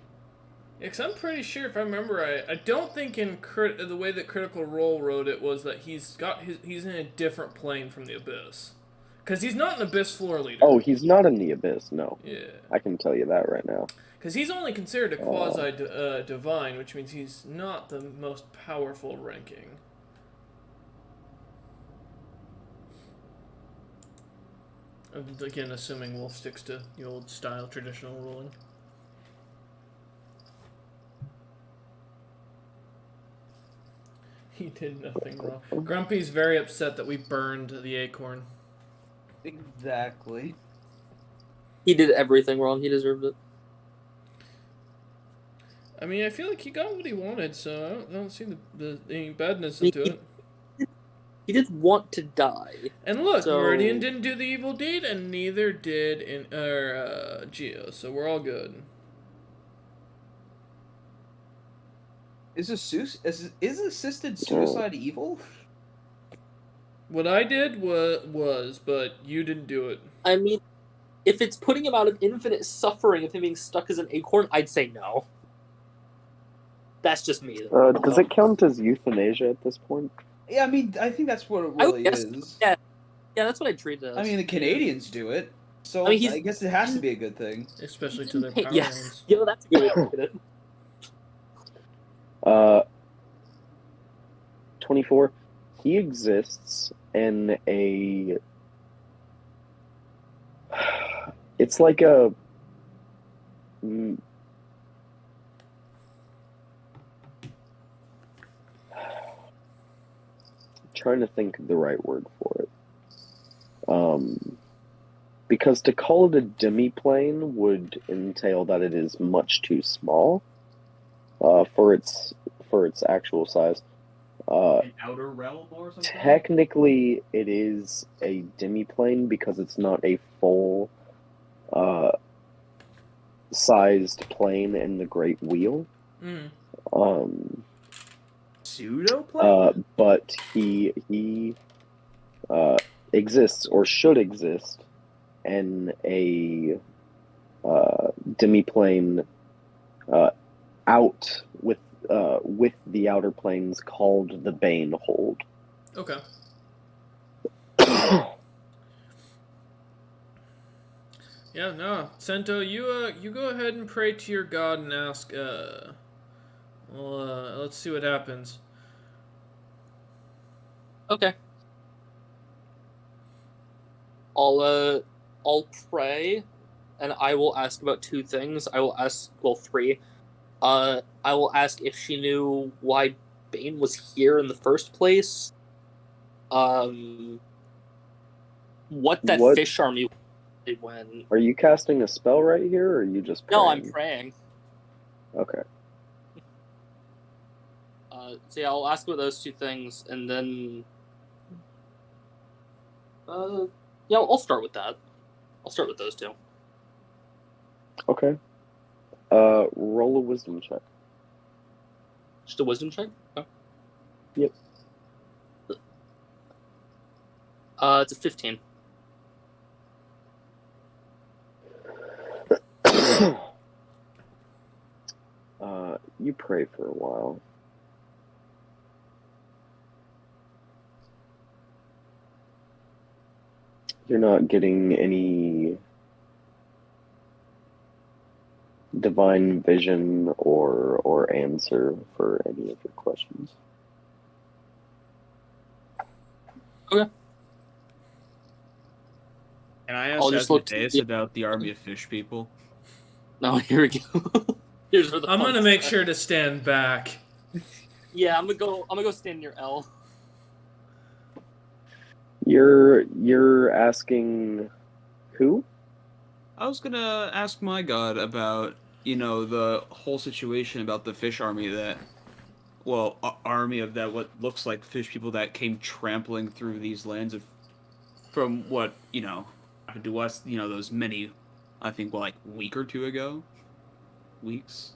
Yeah, 'cause I'm pretty sure, if I remember right, I don't think in the way that Critical Role wrote it was that he's in a different plane from the Abyss. Because he's not an Abyss floor leader. Oh, he's not in the Abyss, no. Yeah. I can tell you that right now. Because he's only considered a quasi-divine, which means he's not the most powerful ranking. Again, assuming Wolf sticks to the old style traditional ruling. He did nothing wrong. Grumpy's very upset that we burned the acorn. Exactly. He did everything wrong. He deserved it. I mean, I feel like he got what he wanted, so I don't see any badness into it. He did want to die. And look, So- Meridian didn't do the evil deed, and neither did Geo, so we're all good. Is assisted suicide evil? What I did was, but you didn't do it. I mean, if it's putting him out of infinite suffering of him being stuck as an acorn, I'd say no. That's just me. Does it count as euthanasia at this point? Yeah, I mean, I think that's what it I would really guess- is. Yeah, that's what I treat it as. I mean, the Canadians do it, so I mean, I guess it has to be a good thing. Especially to their power yeah, lines. yeah, that's a good way to look at it. Uh, 24. He exists in a. It's like a. mm, Trying to think of the right word for it. Because to call it a demiplane would entail that it is much too small for its actual size. An outer realm or something? Technically, it is a demiplane because it's not a full sized plane in the Great Wheel. Mm. Pseudo-plane? But he exists or should exist in a demiplane out with the outer planes called the Bane Hold. Okay. Yeah, no, Sento, you go ahead and pray to your god and ask. Let's see what happens. Okay. I'll pray, and I will ask about two things. I will ask, well, three. I will ask if she knew why Bane was here in the first place. What that What? fish army did when. Are you casting a spell right here, or are you just praying? No, I'm praying. Okay. So yeah, I'll ask about those two things, and then. Yeah, I'll start with that. I'll start with those two. Okay. Roll a wisdom check. Just a wisdom check? Okay. Yep. It's a 15. You pray for a while. You're not getting any divine vision or answer for any of your questions. Okay. Can I I'll ask just look Asmodeus about the army of fish people? No, here we go. Here's where the I'm fun gonna make starts. sure to stand back. Yeah, I'm gonna go stand near L. You're asking who? I was gonna ask my god about, the whole situation about the fish army that, army of that what looks like fish people that came trampling through these lands from what, happened to us, those many, I think, week or two ago? Weeks?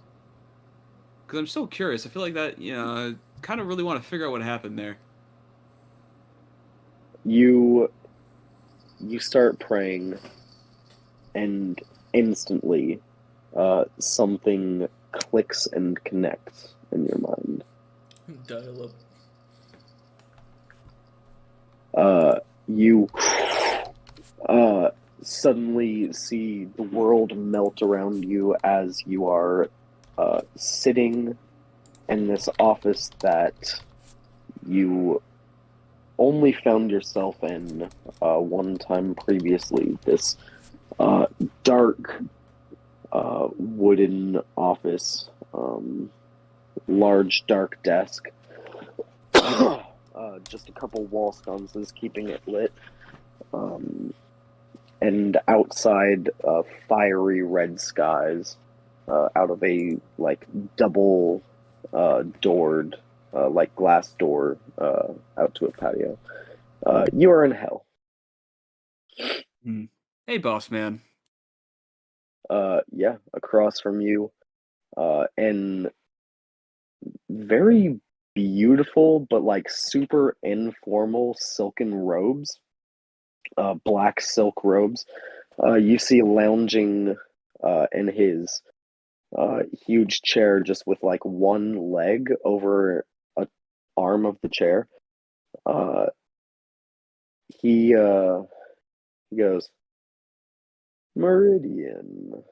Because I'm so curious. I feel like that, I kind of really want to figure out what happened there. You start praying, and instantly something clicks and connects in your mind. Dial up. You suddenly see the world melt around you as you are sitting in this office that you only found yourself in one time previously. This dark wooden office, large dark desk, just a couple wall sconces keeping it lit, and outside fiery red skies out of a double doored glass door out to a patio. You are in hell. Hey, boss man. Yeah, across from you, and very beautiful but super informal silken robes, black silk robes. You see lounging in his huge chair, just with one leg over a arm of the chair. He goes, Meridian.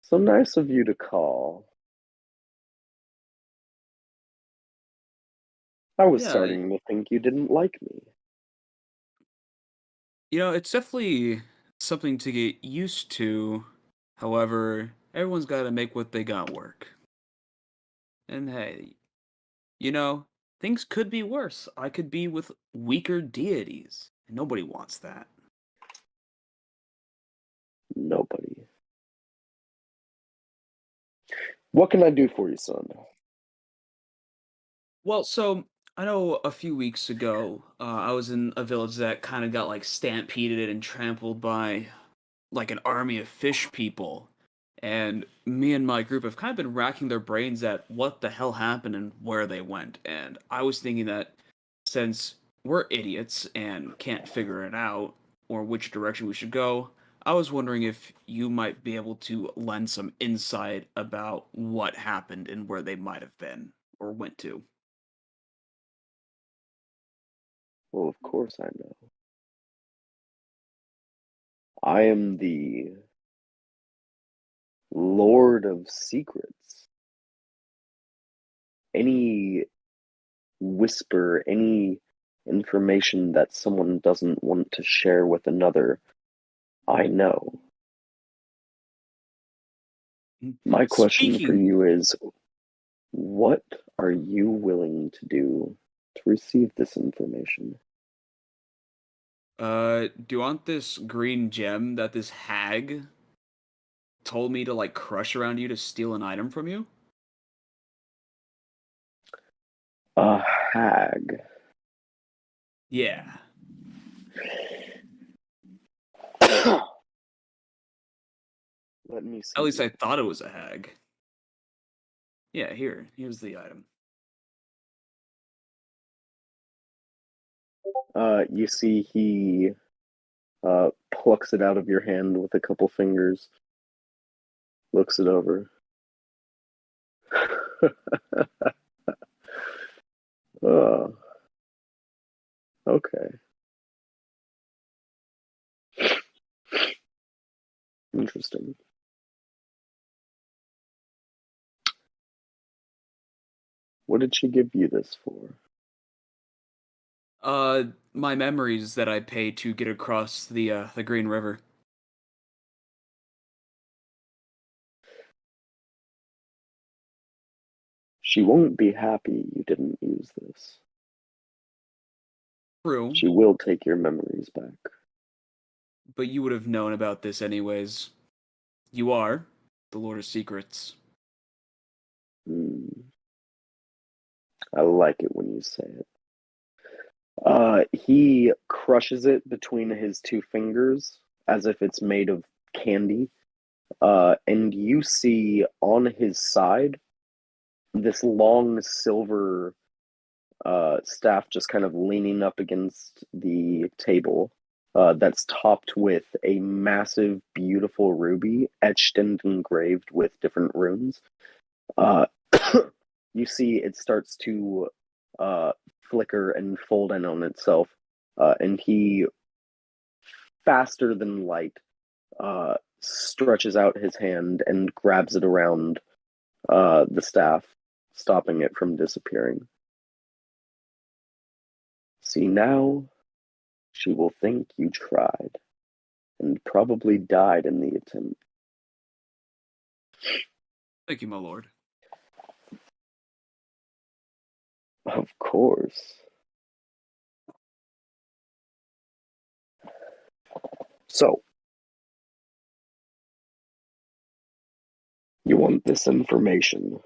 So nice of you to call. I was Yeah, starting to think you didn't like me. it's definitely something to get used to. However, everyone's got to make what they got work. And hey, things could be worse. I could be with weaker deities. And nobody wants that. Nobody. What can I do for you, son? Well, so I know a few weeks ago, I was in a village that kind of got like stampeded and trampled by like an army of fish people. And me and my group have kind of been racking their brains at what the hell happened and where they went. And I was thinking that since we're idiots and can't figure it out or which direction we should go, I was wondering if you might be able to lend some insight about what happened and where they might have been or went to. Well, of course I know. I am the Lord of Secrets. Any whisper, any information that someone doesn't want to share with another, I know. My question for Speaking you is, what are you willing to do to receive this information? Do you want this green gem that this hag told me to like crush around you to steal an item from you? A hag. Yeah. Let me At least see. I thought it was a hag. Yeah, here's the item. You see he plucks it out of your hand with a couple fingers, looks it over. uh, okay. Interesting. What did she give you this for? My memories that I pay to get across the Green River. She won't be happy you didn't use this. True, She will take your memories back. but you would have known about this anyways. You are the Lord of Secrets. Hmm. I like it when you say it. He crushes it between his two fingers as if it's made of candy. And you see on his side this long silver staff just kind of leaning up against the table that's topped with a massive, beautiful ruby etched and engraved with different runes. Uh, you see it starts to uh, flicker and fold in on itself, and he, faster than light, stretches out his hand and grabs it around the staff, stopping it from disappearing. See now, she will think you tried, and probably died in the attempt. Thank you, my lord. Of course. So, you want this information.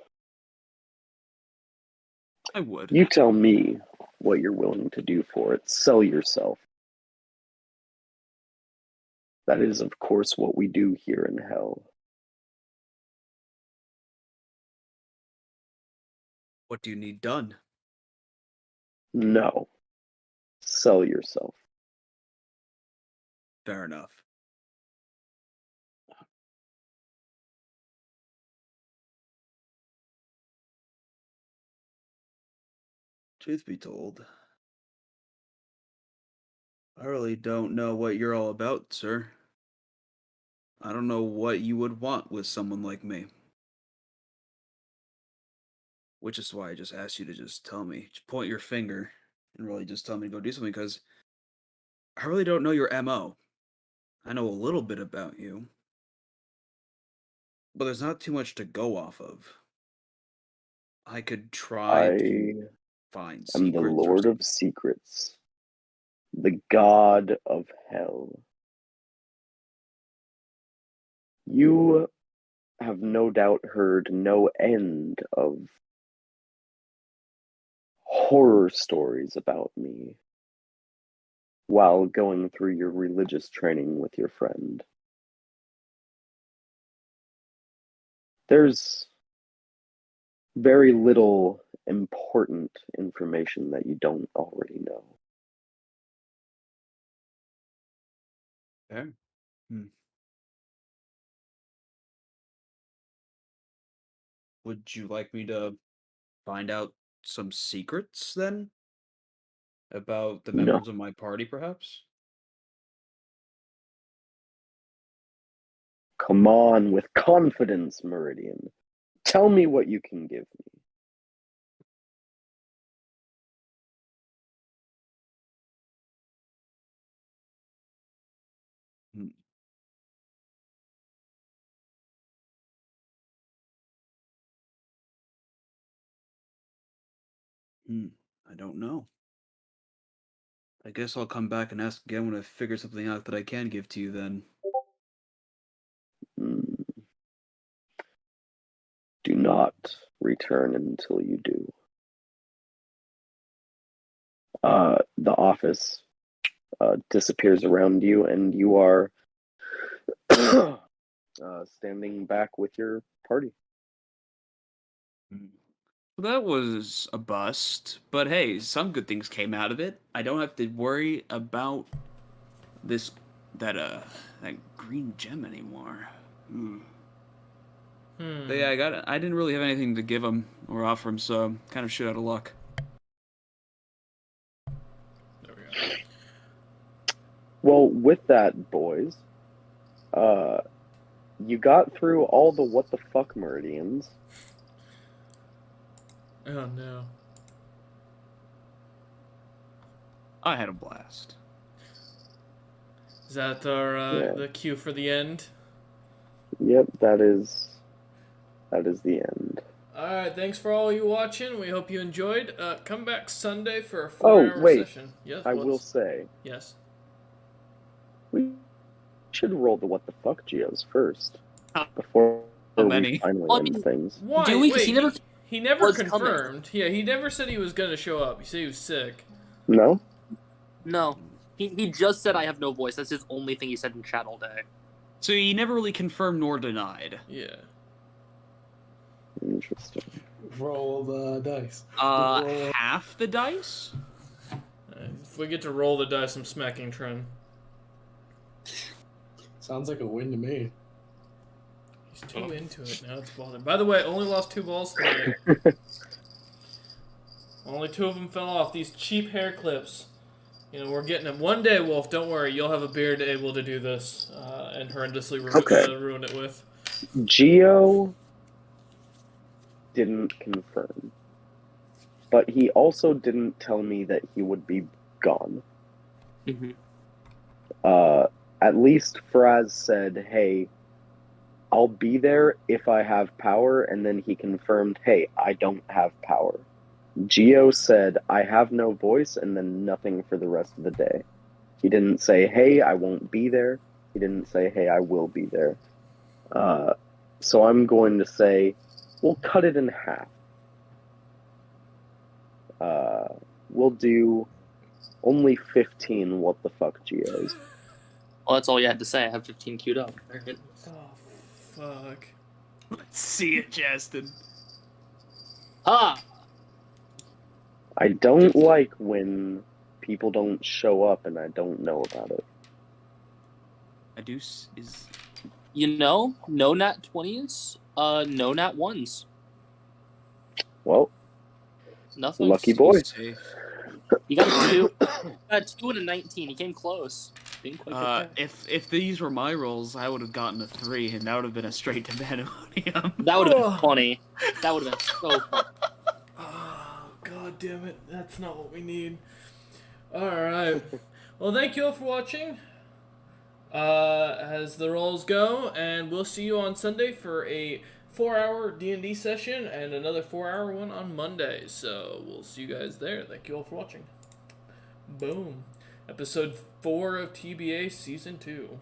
I would. You tell me what you're willing to do for it. Sell yourself. That is, of course, what we do here in hell. What do you need done? No. Sell yourself. Fair enough. Truth be told, I really don't know what you're all about, sir. I don't know what you would want with someone like me. Which is why I just asked you to just tell me. Just point your finger and really just tell me to go do something, because I really don't know your MO. I know a little bit about you, but there's not too much to go off of. I could try I to find am the secrets or Lord of Secrets, the God of Hell. You have no doubt heard no end of horror stories about me while going through your religious training with your friend. There's very little important information that you don't already know. Okay. Would you like me to find out some secrets then? About the No. members of my party, perhaps? Come on with confidence, Meridian. Tell me what you can give me. Hmm. I don't know. I guess I'll come back and ask again when I figure something out that I can give to you then. Mm, do not return until you do. The office disappears around you, and you are standing back with your party. Well, that was a bust, but hey, some good things came out of it. I don't have to worry about this that green gem anymore. But yeah, I didn't really have anything to give him or offer him, so I'm kind of shit out of luck. There we go. Well, with that, boys, you got through all the what the fuck meridians. Oh no. I had a blast. Is that our Yeah. the cue for the end? Yep, that is the end. Alright, thanks for all you watching. We hope you enjoyed. Come back Sunday for a Oh, 4-hour wait. session. Yes, I will say, Yes. we should roll the what the fuck geos first How before many? we finally Well, I end mean, things. Why? Do we? 'Cause Wait, he never he never was coming. confirmed. Yeah, he never said he was gonna show up. He said he was sick. No? No. He just said I have no voice. That's his only thing he said in chat all day. So he never really confirmed nor denied. Yeah. Interesting. Roll the dice. Roll. Half the dice? If we get to roll the dice, I'm smacking Tren. Sounds like a win to me. He's too into it now. It's bothering. By the way, only lost 2 balls tonight. Only 2 of them fell off. These cheap hair clips. You know, we're getting them. One day, Wolf, don't worry. You'll have a beard able to do this and horrendously ruin it with. Geo didn't confirm, but he also didn't tell me that he would be gone. Mm-hmm. At least Fraz said, hey, I'll be there if I have power, and then he confirmed, hey, I don't have power. Geo said, I have no voice, and then nothing for the rest of the day. He didn't say, hey, I won't be there. He didn't say, hey, I will be there. So I'm going to say, we'll cut it in half. We'll do only 15 what the fuck Geos. Well, that's all you had to say. I have 15 queued up. Oh, fuck. Let's see it, Justin. Ha! I don't like when people don't show up and I don't know about it. Is You know, no nat 20s, no nat 1s. Well, Nothing. lucky boy. safe. You got a 2. Got a 2 and a 19. He came close. Didn't quite get there. If these were my rolls, I would have gotten a 3, and that would have been a straight to pandemonium. That would have been funny. That would have been so funny. damn it. That's not what we need. Alright. Well, thank you all for watching. As the rolls go, and we'll see you on Sunday for a 4-hour D&D session and another 4-hour one on Monday. So we'll see you guys there. Thank you all for watching. Boom. Episode 4 of TBA Season 2.